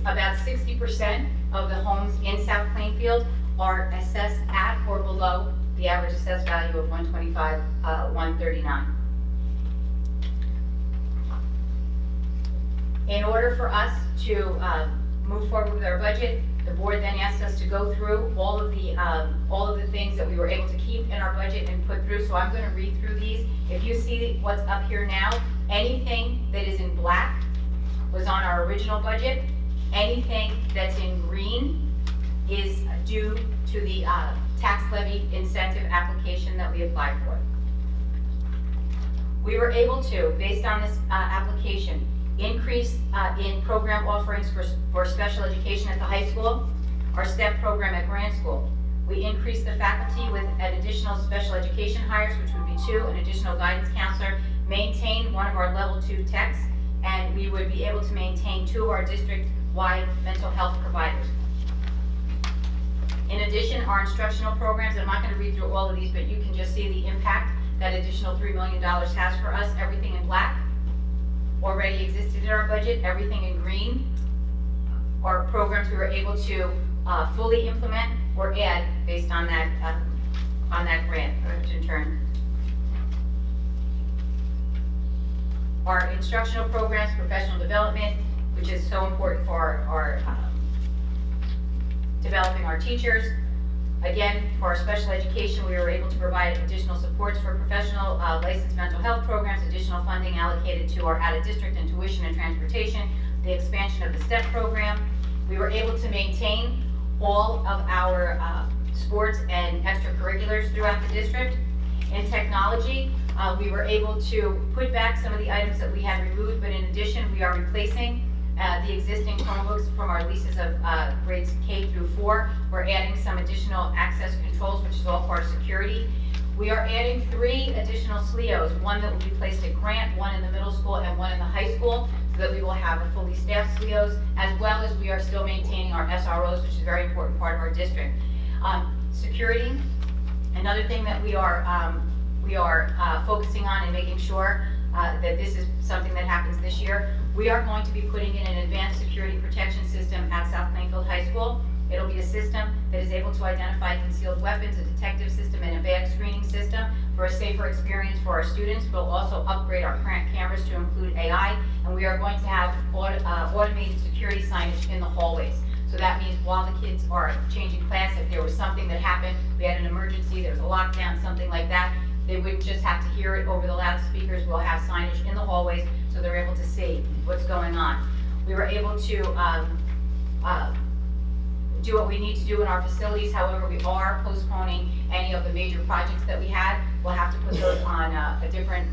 About 60% of the homes in South Plainfield are assessed at or below the average assessed value of $125, $139. In order for us to move forward with our budget, the board then asked us to go through all of the things that we were able to keep in our budget and put through. So I'm going to read through these. If you see what's up here now, anything that is in black was on our original budget. Anything that's in green is due to the tax levy incentive application that we applied for. We were able to, based on this application, increase in program offerings for special education at the high school, our STEP program at Grant School. We increased the faculty with an additional special education hires, which would be 2, an additional guidance counselor, maintain one of our level 2 techs, and we would be able to maintain 2 of our district-wide mental health providers. In addition, our instructional programs, and I'm not going to read through all of these, but you can just see the impact that additional $3 million has for us. Everything in black already existed in our budget. Everything in green are programs we were able to fully implement or add based on that grant in turn. Our instructional programs, professional development, which is so important for our developing our teachers. Again, for our special education, we were able to provide additional supports for professional licensed mental health programs, additional funding allocated to our out-of-district and tuition and transportation, the expansion of the STEP program. We were able to maintain all of our sports and extracurriculars throughout the district. In technology, we were able to put back some of the items that we had removed, but in addition, we are replacing the existing Chromebooks from our leases of grades K through 4. We're adding some additional access controls, which is all part of security. We are adding 3 additional SLEOs, one that will be placed at Grant, one in the middle school, and one in the high school, so that we will have a fully staffed SLEOs, as well as we are still maintaining our SROs, which is a very important part of our district. Security, another thing that we are focusing on and making sure that this is something that happens this year. We are going to be putting in an advanced security protection system at South Plainfield High School. It'll be a system that is able to identify concealed weapons, a detective system, and a bag screening system for a safer experience for our students. We'll also upgrade our current cameras to include AI, and we are going to have automated security signage in the hallways. So that means while the kids are changing class, if there was something that happened, we had an emergency, there was a lockdown, something like that, they wouldn't just have to hear it over the loudspeakers. We'll have signage in the hallways so they're able to see what's going on. We were able to do what we need to do in our facilities. However, we are postponing any of the major projects that we had. We'll have to put those on a different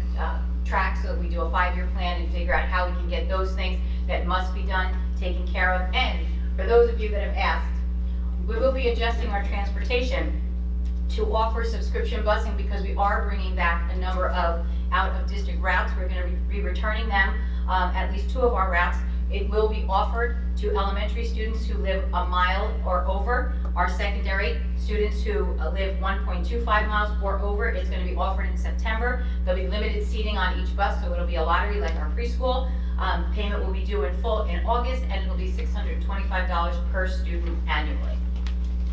track so that we do a 5-year plan and figure out how we can get those things that must be done taken care of. And for those of you that have asked, we will be adjusting our transportation to offer subscription busing because we are bringing back a number of out-of-district routes. We're going to be returning them, at least 2 of our routes. It will be offered to elementary students who live a mile or over. Our secondary students who live 1.25 miles or over, it's going to be offered in September. There'll be limited seating on each bus, so it'll be a lottery like our preschool. Payment will be due in full in August, and it'll be $625 per student annually.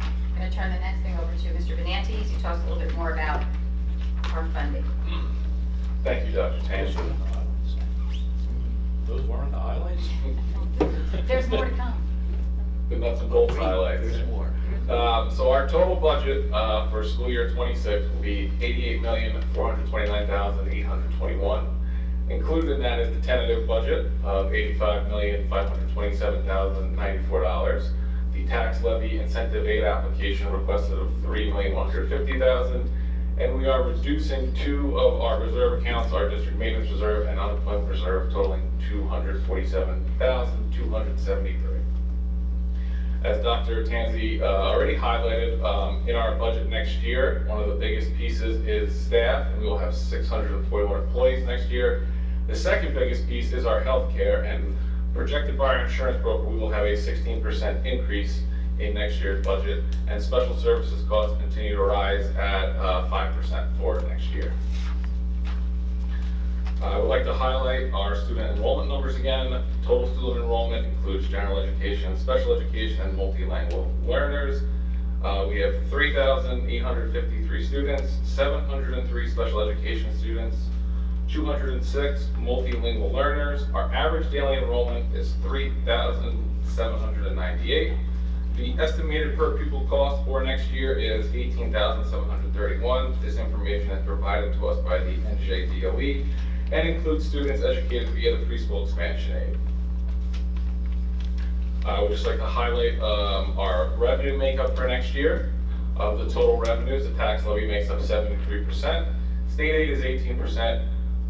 I'm going to turn the next thing over to Mr. Benantes, who talks a little bit more about our funding.
Thank you, Dr. Tanzi.
Those weren't the highlights?
There's more to come.
The nuts and bolts highlights.
There's more.
So our total budget for school year 26 will be $88,429,821. Included in that is the tentative budget of $85,527,094. The tax levy incentive aid application requested of $3,150,000. And we are reducing 2 of our reserve accounts, our district maintenance reserve and unemployment reserve, totaling $247,273. As Dr. Tanzi already highlighted, in our budget next year, one of the biggest pieces is staff, and we will have 641 employees next year. The second biggest piece is our health care, and projected by our insurance broker, we will have a 16% increase in next year's budget, and special services costs continue to rise at 5% for next year. I would like to highlight our student enrollment numbers again. Total student enrollment includes general education, special education, and multilingual learners. We have 3,853 students, 703 special education students, 206 multilingual learners. Our average daily enrollment is 3,798. The estimated per pupil cost for next year is $18,731. This information is provided to us by the NJDOE and includes students educated via the preschool expansion aid. I would just like to highlight our revenue makeup for next year. Of the total revenues, the tax levy makes up 73%, state aid is 18%,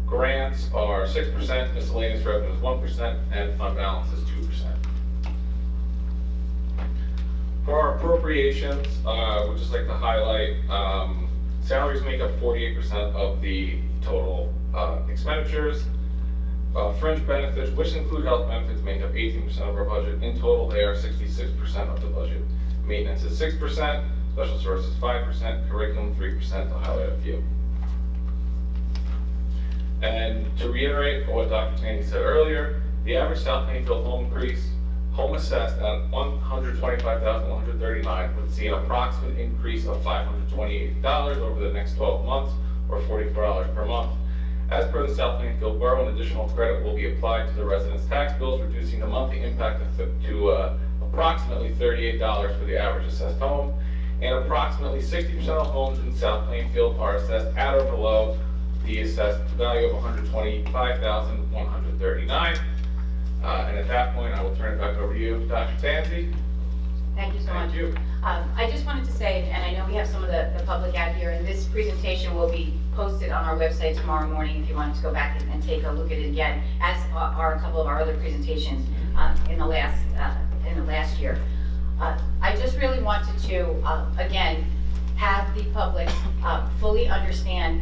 grants are 6%, miscellaneous revenue is 1%, and fund balance is 2%. For our appropriations, I would just like to highlight salaries make up 48% of the total expenditures. Fringe benefits, which include health benefits, make up 18% of our budget. In total, they are 66% of the budget. Maintenance is 6%, special services 5%, curriculum 3%, to highlight a few. And to reiterate what Dr. Taney said earlier, the average South Plainfield home assessed at $125,139 would see an approximate increase of $528 over the next 12 months, or $44 per month. As per the South Plainfield Borough, an additional credit will be applied to the residents' tax bills, reducing the monthly impact to approximately $38 for the average assessed home. And approximately 60% of homes in South Plainfield are assessed at or below the assessed value of $125,139. And at that point, I will turn it back over to you, Dr. Tanzi.
Thank you so much.
Thank you.
I just wanted to say, and I know we have some of the public out here, and this presentation will be posted on our website tomorrow morning if you wanted to go back and take a look at it again, as are a couple of our other presentations in the last year. I just really wanted to, again, have the public fully understand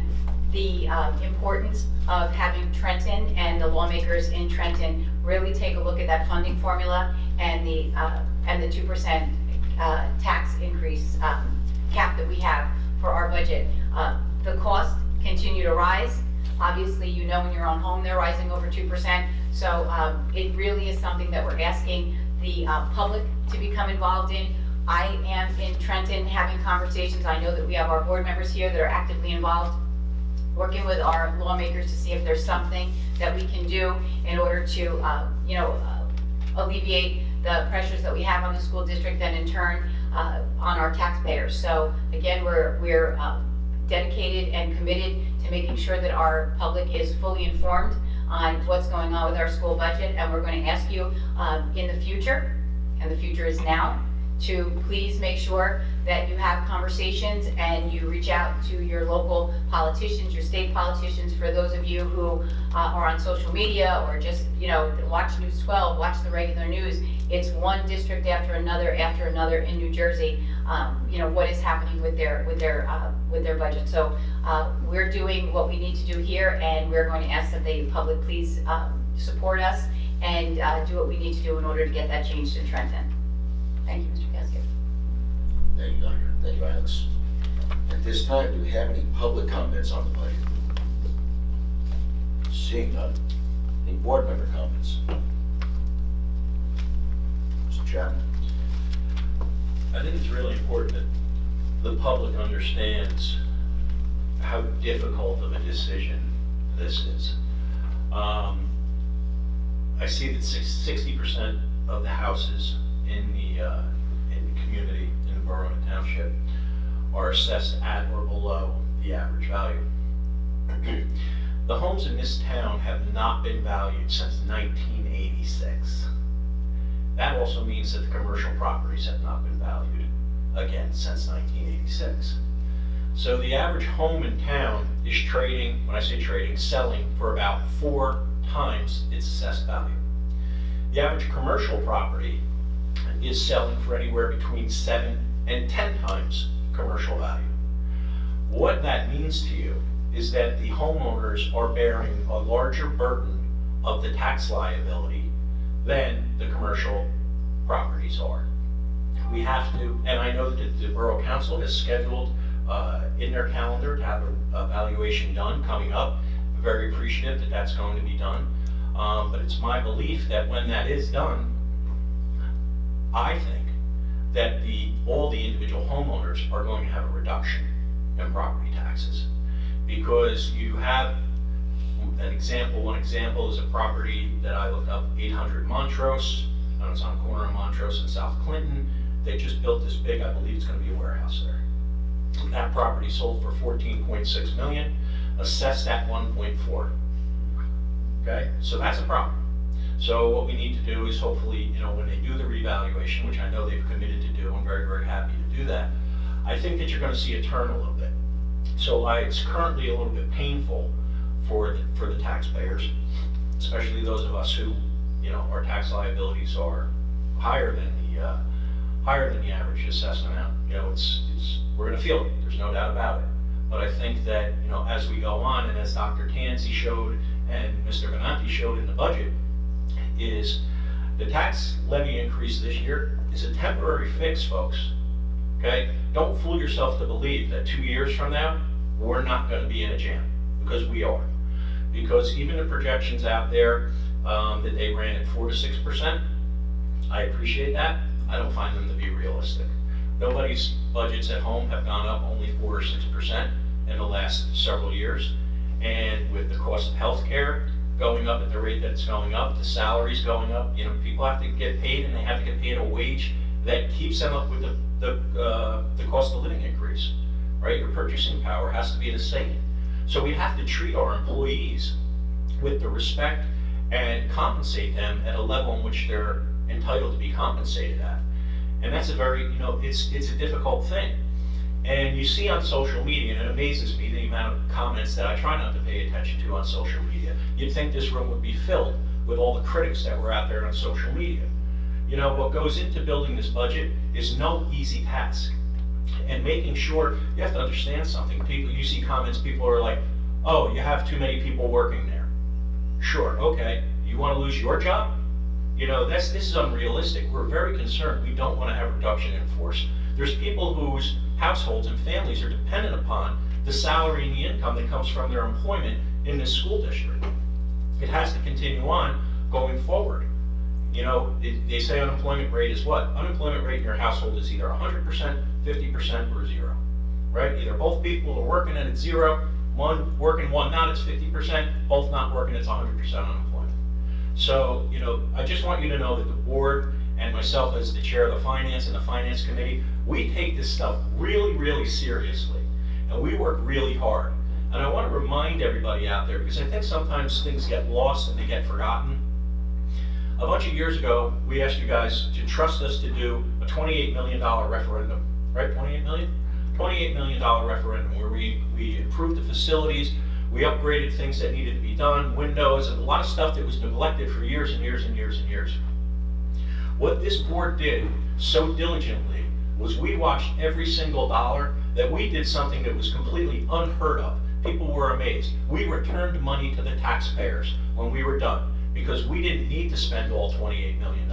the importance of having Trenton and the lawmakers in Trenton really take a look at that funding formula and the 2% tax increase cap that we have for our budget. The costs continue to rise. Obviously, you know, in your own home, they're rising over 2%. So it really is something that we're asking the public to become involved in. I am in Trenton having conversations. I know that we have our board members here that are actively involved, working with our lawmakers to see if there's something that we can do in order to, alleviate the pressures that we have on the school district and in turn on our taxpayers. So again, we're dedicated and committed to making sure that our public is fully informed on what's going on with our school budget, and we're going to ask you in the future, and the future is now, to please make sure that you have conversations and you reach out to your local politicians, your state politicians. For those of you who are on social media or just, watch News 12, watch the regular news, it's one district after another in New Jersey, what is happening with their budget. So we're doing what we need to do here, and we're going to ask that the public please support us and do what we need to do in order to get that changed in Trenton. Thank you, Mr. Cascio.
Thank you, Doctor. Thank you, Alex. At this time, do we have any public comments on the budget? Seeing none. Any board member comments? Mr. Chapman?
I think it's really important that the public understands how difficult of a decision this is. I see that 60% of the houses in the community, in the borough and township, are assessed at or below the average value. The homes in this town have not been valued since 1986. That also means that the commercial properties have not been valued, again, since 1986. So the average home in town is trading, when I say trading, selling for about 4 times its assessed value. The average commercial property is selling for anywhere between 7 and 10 times commercial value. What that means to you is that the homeowners are bearing a larger burden of the tax liability than the commercial properties are. We have to, and I know that the Borough Council has scheduled in their calendar to have a evaluation done coming up. I'm very appreciative that that's going to be done. But it's my belief that when that is done, I think that all the individual homeowners are going to have a reduction in property taxes. Because you have one example is a property that I looked up, 800 Montrose, and it's on the corner of Montrose and South Clinton. They just built this big, I believe it's going to be a warehouse there. That property sold for $14.6 million, assessed at 1.4. Okay, so that's a problem. So what we need to do is hopefully, when they do the revaluation, which I know they've committed to do, I'm very, very happy to do that. I think that you're going to see a turn a little bit. So it's currently a little bit painful for the taxpayers, especially those of us who, our tax liabilities are higher than the average assessed amount. We're going to feel it. There's no doubt about it. But I think that as we go on, and as Dr. Tansey showed and Mr. Venanti showed in the budget, is the tax levy increase this year is a temporary fix, folks. Okay? Don't fool yourself to believe that 2 years from now, we're not going to be in a jam, because we are. Because even the projections out there that they ran at 4 to 6%, I appreciate that. I don't find them to be realistic. Nobody's budgets at home have gone up only 4 or 6% in the last several years. And with the cost of healthcare going up at the rate that it's going up, the salaries going up, people have to get paid, and they have to get paid a wage that keeps them up with the cost of living increase, right? Your purchasing power has to be the same. So we have to treat our employees with the respect and compensate them at a level in which they're entitled to be compensated at. And that's a very, it's a difficult thing. And you see on social media, and it amazes me the amount of comments that I try not to pay attention to on social media. You'd think this room would be filled with all the critics that were out there on social media. What goes into building this budget is no easy task. And making sure, you have to understand something. You see comments, people are like, oh, you have too many people working there. Sure, okay. You want to lose your job? This is unrealistic. We're very concerned. We don't want to have reduction in force. There's people whose households and families are dependent upon the salary and the income that comes from their employment in this school district. It has to continue on going forward. They say unemployment rate is what? Unemployment rate in your household is either 100%, 50%, or 0, right? Either both people are working and it's 0, one working, one not, it's 50%, both not working, it's 100% unemployment. So, I just want you to know that the board and myself as the chair of the finance and the finance committee, we take this stuff really, really seriously. And we work really hard. And I want to remind everybody out there, because I think sometimes things get lost and they get forgotten. A bunch of years ago, we asked you guys to trust us to do a $28 million referendum, right? 28 million? $28 million referendum where we improved the facilities, we upgraded things that needed to be done, windows, and a lot of stuff that was neglected for years and years and years and years. What this board did so diligently was we watched every single dollar, that we did something that was completely unheard of. People were amazed. We returned money to the taxpayers when we were done, because we didn't need to spend all $28 million.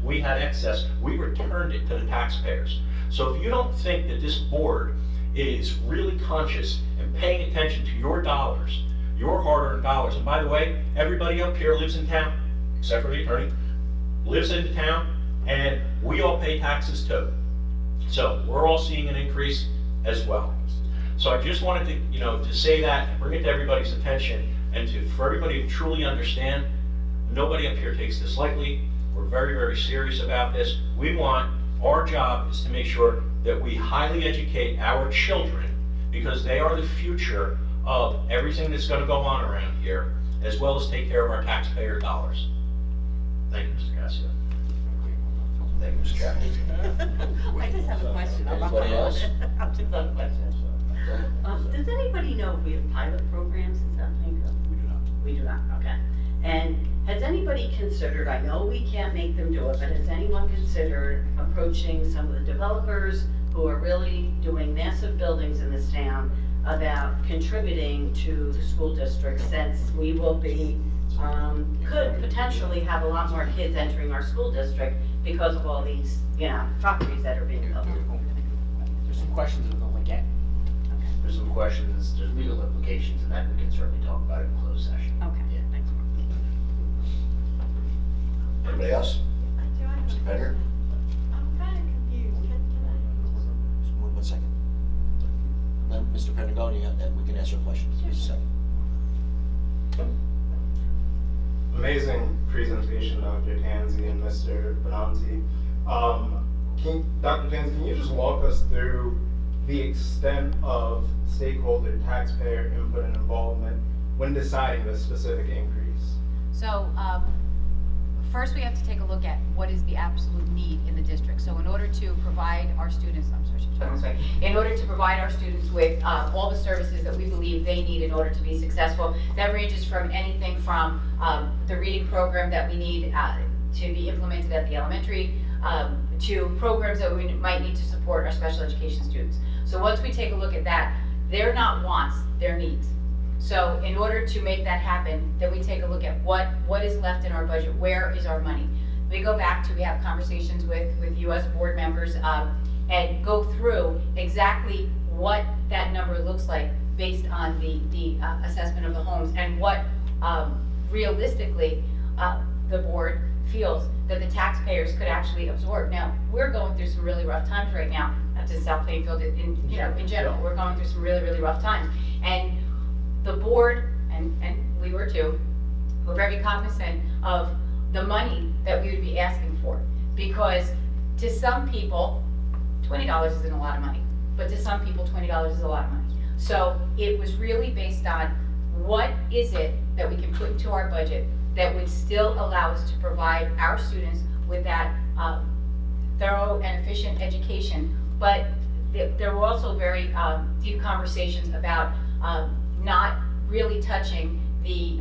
We had excess, we returned it to the taxpayers. So if you don't think that this board is really conscious and paying attention to your dollars, your hard-earned dollars, and by the way, everybody up here lives in town, except for the attorney, lives in town, and we all pay taxes too. So we're all seeing an increase as well. So I just wanted to, to say that and bring it to everybody's attention, and for everybody to truly understand, nobody up here takes this lightly. We're very, very serious about this. Our job is to make sure that we highly educate our children, because they are the future of everything that's going to go on around here, as well as take care of our taxpayer dollars. Thank you, Mr. Cassio.
Thank you, Mr. Chapman.
I just have a question.
Anybody else?
I just have a question. Does anybody know if we have pilot programs in South Plainfield? We do not. We do not, okay. And has anybody considered, I know we can't make them do it, but has anyone considered approaching some of the developers who are really doing massive buildings in this town about contributing to the school district, since we will be, could potentially have a lot more kids entering our school district because of all these, properties that are being built?
There's some questions we're going to get.
There's some questions, there's legal implications, and that we can certainly talk about in closed session.
Okay.
Yeah. Anybody else? Mr. Pender?
I'm kind of confused.
One second. Then Mr. Pendergoni, and we can answer questions. Just a second.
Amazing presentation, Dr. Tansey and Mr. Benanti. Dr. Tansey, can you just walk us through the extent of stakeholder taxpayer input and involvement when deciding the specific increase?
So, first we have to take a look at what is the absolute need in the district. So in order to provide our students, in order to provide our students with all the services that we believe they need in order to be successful, that ranges from anything from the reading program that we need to be implemented at the elementary, to programs that we might need to support our special education students. So once we take a look at that, they're not wants, they're needs. So in order to make that happen, then we take a look at what is left in our budget, where is our money. We go back to, we have conversations with you as board members and go through exactly what that number looks like based on the assessment of the homes and what realistically the board feels that the taxpayers could actually absorb. Now, we're going through some really rough times right now, not just South Plainfield, in general. We're going through some really, really rough times. And the board, and we were too, we're very cognizant of the money that we would be asking for. Because to some people, $20 isn't a lot of money. But to some people, $20 is a lot of money. So it was really based on what is it that we can put into our budget that would still allow us to provide our students with that thorough and efficient education. But there were also very deep conversations about not really touching the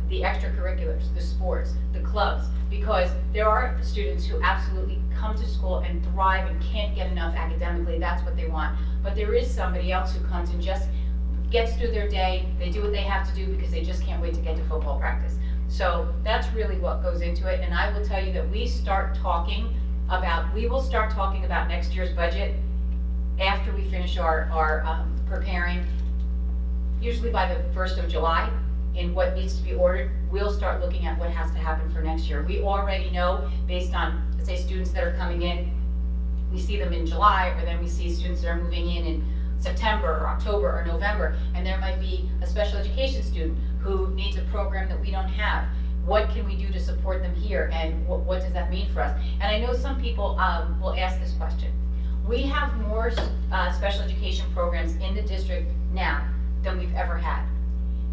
extracurriculars, the sports, the clubs, because there are students who absolutely come to school and thrive and can't get enough academically. That's what they want. But there is somebody else who comes and just gets through their day. They do what they have to do because they just can't wait to get to football practice. So that's really what goes into it. And I will tell you that we will start talking about next year's budget after we finish our preparing, usually by the 1st of July, in what needs to be ordered. We'll start looking at what has to happen for next year. We already know, based on, let's say, students that are coming in, we see them in July, or then we see students that are moving in September or October or November, and there might be a special education student who needs a program that we don't have. What can we do to support them here, and what does that mean for us? And I know some people will ask this question. We have more special education programs in the district now than we've ever had.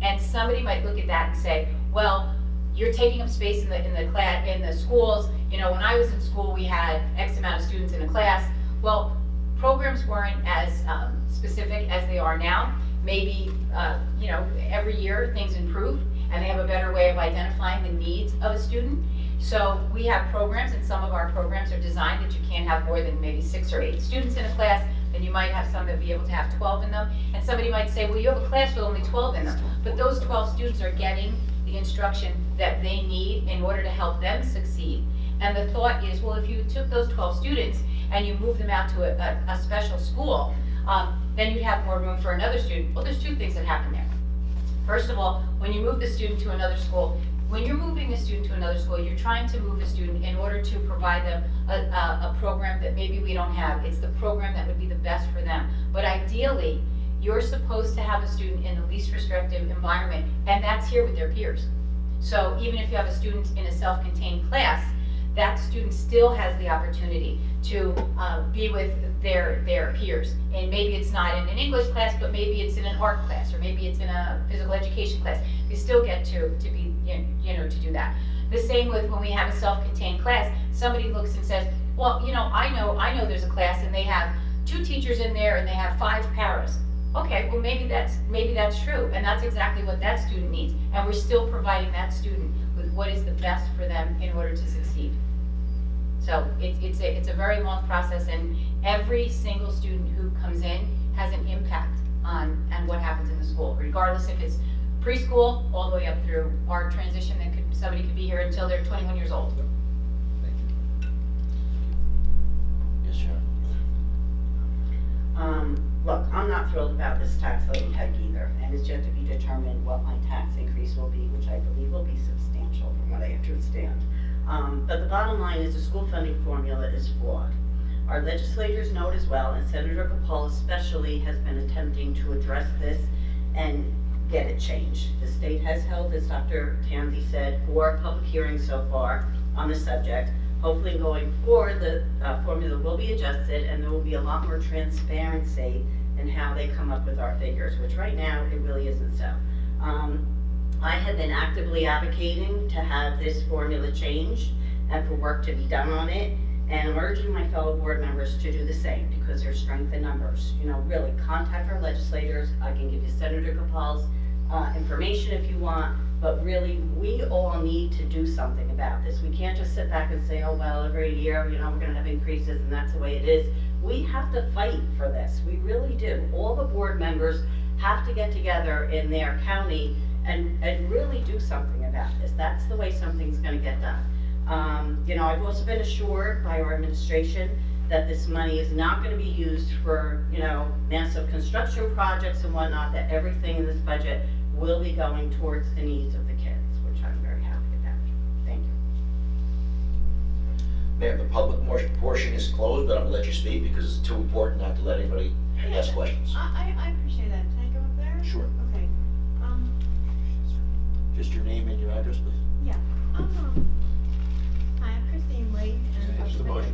And somebody might look at that and say, well, you're taking up space in the schools. You know, when I was in school, we had X amount of students in a class. Well, programs weren't as specific as they are now. Maybe, you know, every year things improve and they have a better way of identifying the needs of a student. So we have programs, and some of our programs are designed that you can't have more than maybe 6 or 8 students in a class, and you might have some that be able to have 12 in them. And somebody might say, well, you have a class with only 12 in them, but those 12 students are getting the instruction that they need in order to help them succeed. And the thought is, well, if you took those 12 students and you moved them out to a special school, then you'd have more room for another student. Well, there's 2 things that happen there. First of all, when you move the student to another school, when you're moving a student to another school, you're trying to move a student in order to provide them a program that maybe we don't have. It's the program that would be the best for them. But ideally, you're supposed to have a student in the least restrictive environment, and that's here with their peers. So even if you have a student in a self-contained class, that student still has the opportunity to be with their peers. And maybe it's not in an English class, but maybe it's in an art class, or maybe it's in a physical education class. You still get to be, you know, to do that. The same with when we have a self-contained class, somebody looks and says, well, you know I know there's a class and they have 2 teachers in there and they have 5 paras. Okay, well maybe that's true, and that's exactly what that student needs. And we're still providing that student with what is the best for them in order to succeed. So it's a very long process, and every single student who comes in has an impact on what happens in the school, regardless if it's preschool all the way up through our transition that somebody could be here until they're 21 years old.
Yes, sir.
Look, I'm not thrilled about this tax levy hike either, and it's yet to be determined what my tax increase will be, which I believe will be substantial from what I understand. But the bottom line is the school funding formula is flawed. Our legislators know it as well, and Senator Capal especially has been attempting to address this and get it changed. The state has held, as Dr. Tansey said, 4 public hearings so far on the subject. Hopefully going forward, the formula will be adjusted and there will be a lot more transparency in how they come up with our figures, which right now it really isn't so. I have been actively advocating to have this formula changed and for work to be done on it, and I'm urging my fellow board members to do the same because there's strength in numbers. You know, really contact our legislators. I can give you Senator Capal's information if you want, but really we all need to do something about this. We can't just sit back and say, oh well, every year, you know, we're gonna have increases and that's the way it is. We have to fight for this, we really do. All the board members have to get together in their county and really do something about this. That's the way something's gonna get done. You know, I've also been assured by our administration that this money is not gonna be used for, you know, massive construction projects and whatnot, that everything in this budget will be going towards the needs of the kids, which I'm very happy about. Thank you.
Ma'am, the public portion is closed, but I'm gonna let you speak because it's too important not to let anybody ask questions.
I appreciate that. Can I go up there?
Sure.
Okay.
Just your name and your address, please.
Yeah. Hi, I'm Christine Lee.
Just the motion.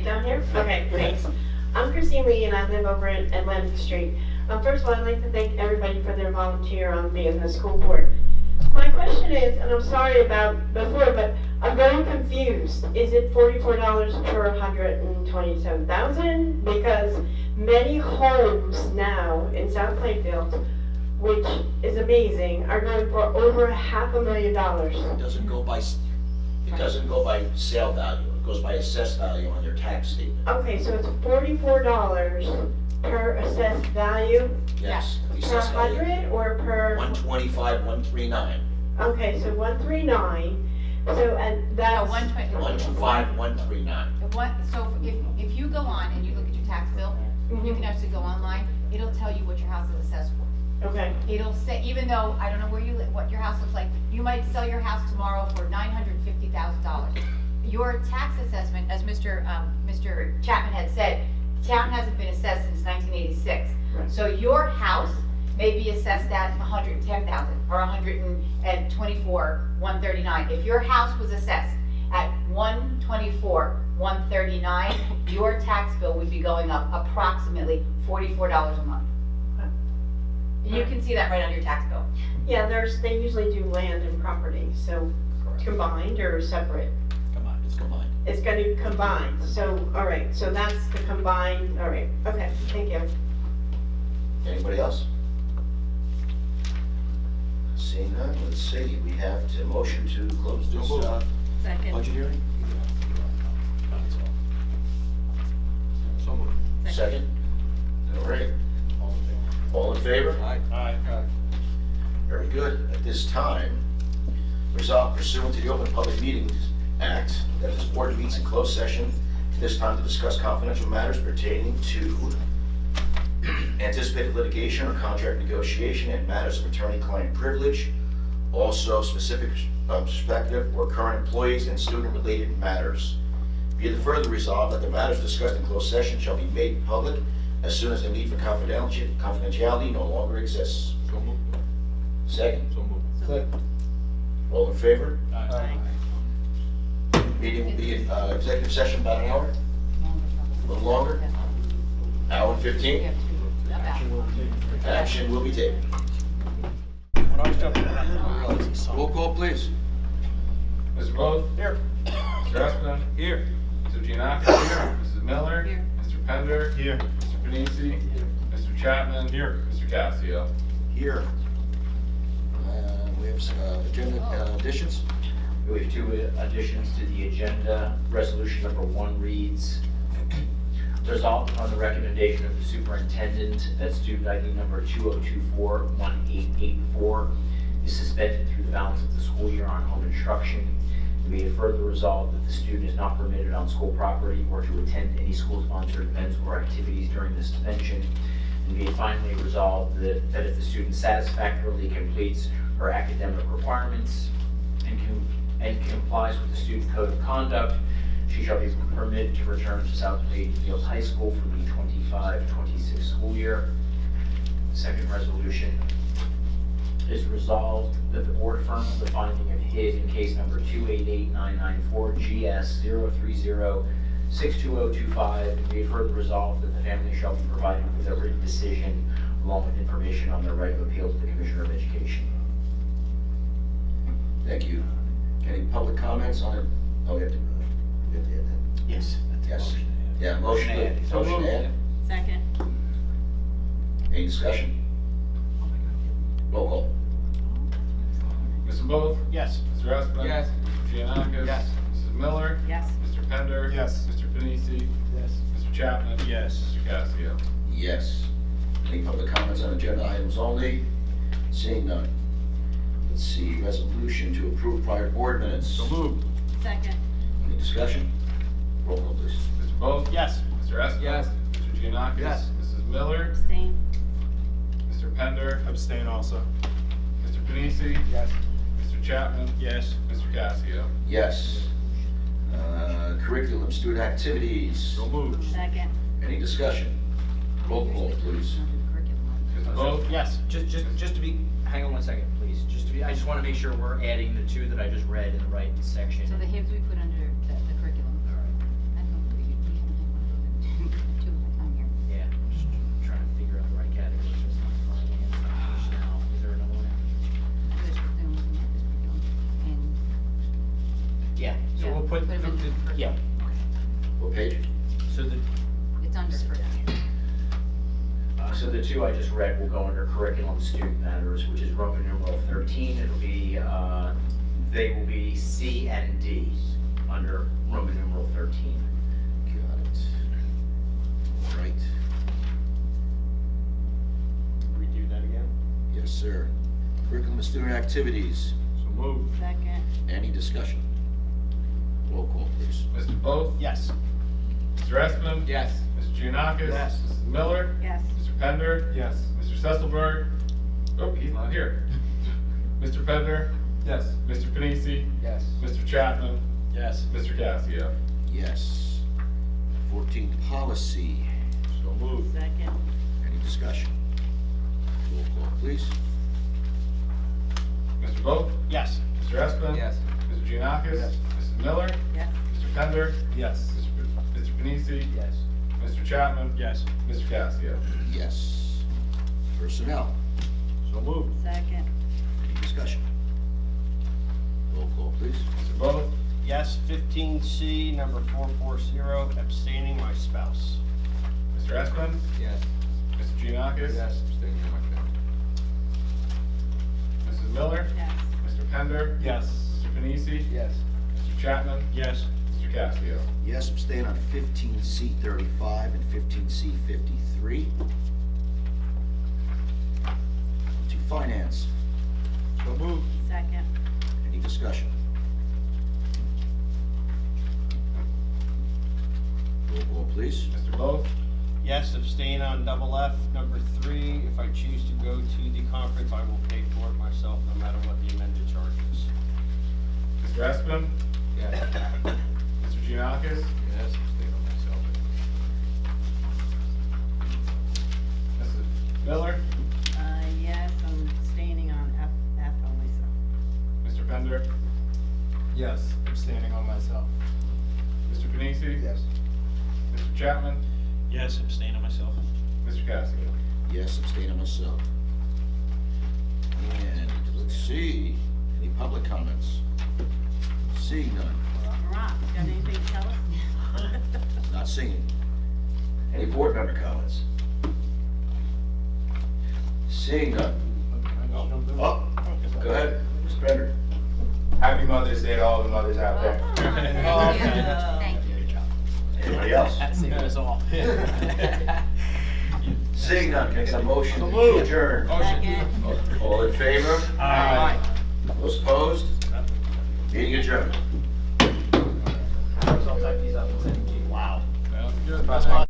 Down here? Okay, thanks. I'm Christine Lee and I live over at Atlantic Street. First of all, I'd like to thank everybody for their volunteer on being on the school board. My question is, and I'm sorry about before, but I'm very confused. Is it $44 per 127,000? Because many homes now in South Plainfield, which is amazing, are going for over $500,000.
It doesn't go by sale value. It goes by assessed value on their tax statement.
Okay, so it's $44 per assessed value?
Yes. the
Per
assessed value.
100 or per?
125, 139.
Okay, so 139. So and that's.
No, 120.
125, 139.
So if you go on and you look at your tax bill, you can actually go online, it'll tell you what your house is assessed for.
Okay.
It'll say, even though I don't know where you live, what your house looks like, you might sell your house tomorrow for $950,000. Your tax assessment, as Mr. Chapman had said, the town hasn't been assessed since 1986.
Right.
So your house may be assessed at $110,000 or $124,139. If your house was assessed at $124,139, your tax bill would be going up approximately $44 a month. You can see that right on your tax bill.
Yeah, they usually do land and property, so combined or separate?
Combined, it's combined.
It's gonna be combined, so, all right, so that's the combined, all right, okay, thank you.
Anybody else? Seeing none, let's see, we have to motion to close this,
Second.
Budget hearing? So moved.
second? All right, all in favor?
Aye.
Very good. At this time, resolved pursuant to the Open Public Meetings Act, that this board meets in closed session at this time to discuss confidential matters pertaining to anticipated litigation or contract negotiation and matters of attorney-client privilege, also specific prospective or current employees and student-related matters. Be it further resolved that the matters discussed in closed session shall be made public as soon as the need for confidentiality no longer exists.
So moved.
Second?
So moved. Second.
All in favor?
Aye.
Meeting will be in executive session about an hour? A little longer? Hour and 15? Action will be taken.
When I was jumping around, I didn't realize he saw.
Roll call, please.
Mr. Booth?
Here.
Mr. Espin?
Here.
Mr. Giannakis? Here. Mrs. Miller?
Here.
Mr. Pender?
Here.
Mr. Panisi? Mr. Chapman?
Here.
Mr. Casio?
Here. We have some agenda additions.
We have two additions to the agenda. Resolution number 1 reads, resolved upon the recommendation of the superintendent that student ID number 2024-1884 is suspended through the balance of the school year on home instruction. And be it further resolved that the student is not permitted on school property or to attend any school-sponsored events or activities during the suspension. And be it finally resolved that if the student satisfactorily completes her academic requirements and complies with the student code of conduct, she shall be permitted to return to South Plainfield High School for the 25-26 school year. Second resolution is resolved that the board affirms the finding of hid in case number 288994 GS 030-62025, and be it further resolved that the family shall be provided with a written decision along with information on their right of appeal to the Commissioner of Education.
Thank you. Any public comments on it? Oh, we have to add that.
Yes.
Yes. Yeah, motion to add. Motion to add.
Second.
Any discussion? Roll call.
Mr. Booth?
Yes.
Mr. Espin?
Yes.
Mr. Giannakis?
Yes.
Mrs. Miller?
Yes.
Mr. Pender?
Yes.
Mr. Panisi?
Yes.
Mr. Chapman?
Yes.
Mr. Casio?
Yes. Any public comments on agenda items only? Seeing none. Let's see, resolution to approve prior board minutes.
So moved.
Second.
Any discussion? Roll call, please.
Mr. Booth?
Yes.
Mr. Espin?
Yes.
Mr. Giannakis?
Yes.
Mrs. Miller?
Abstain.
Mr. Pender?
Abstain also.
Mr. Panisi?
Yes.
Mr. Chapman?
Yes.
Mr. Casio?
Yes. Curriculum, student activities.
So moved.
Second.
Any discussion? Roll call, please.
Mr. Booth?
Yes, just to be, hang on one second, please. I just want to make sure we're adding the two that I just read in the right section.
So the HIBs we put under the curriculum.
All right.
I don't know, we can have two at a time here.
Yeah, I'm just trying to figure out the right category, so it's not finance, not personnel. Is there another one?
There's curriculum, there's curriculum, and
Yeah, so
Yeah,
we'll put,
put 'em in the-
yeah.
What page?
So the,
it's under curriculum.
So the two I just read will go under curriculum student matters, which is Roman numeral 13. It'll be, they will be C and D under Roman numeral 13.
Got it. Right.
redo that again?
Yes, sir. Curriculum, student activities.
So moved.
Second.
Any discussion? Roll call, please.
Mr. Booth?
Yes.
Mr. Espin?
Yes.
Mr. Giannakis?
Yes.
Mrs. Miller?
Yes.
Mr. Pender?
Yes.
Mr. Sesselberg? Oh, he's not here. Mr. Pender?
Yes.
Mr. Panisi?
Yes.
Mr. Chapman?
Yes.
Mr. Casio?
Yes. 14, policy.
So moved.
Second.
Any discussion? Roll call, please.
Mr. Booth?
Yes.
Mr. Espin?
Yes.
Mr. Giannakis?
Yes.
Mrs. Miller?
Yes.
Mr. Pender?
Yes.
Mr. Panisi?
Yes.
Mr. Chapman?
Yes.
Mr. Casio?
Yes. Personnel.
So moved.
Second.
Any discussion? Roll call, please.
Mr. Vogt.
Yes, 15C, number 440, abstaining my spouse.
Mr. Esplin.
Yes.
Mr. Giannakis.
Yes, abstaining my family.
Mrs. Miller.
Yes.
Mr. Pender.
Yes.
Mr. Panisi.
Yes.
Mr. Chapman.
Yes.
Mr. Casio.
Yes, abstain on 15C35 and 15C53. To finance.
So moved.
Second.
Any discussion? Roll call, please.
Mr. Vogt.
Yes, abstain on double F, number 3. If I choose to go to the conference, I will pay for it myself, no matter what the amended charge is.
Mr. Esplin.
Yes.
Mr. Giannakis.
Yes, abstain on myself.
Mrs. Miller.
Yes, I'm abstaining on F on myself.
Mr. Pender.
Yes, abstaining on myself.
Mr. Panisi.
Yes.
Mr. Chapman.
Yes, abstain on myself.
Mr. Casio.
Yes, abstain on myself. And let's see, any public comments? Seeing none,
Rob, got anything to tell us?
not seeing. Any board member comments? Seeing none. Oh, go ahead, Mr. Bender.
Happy Mother's Day to all the mothers out there.
Thank you.
Anybody else?
Saving us all.
Seeing none, can I get a motion to adjourn?
Second.
All in favor?
Aye.
Those opposed? Meeting adjourned.
I'll type these up and send them to you. Wow.
That was good.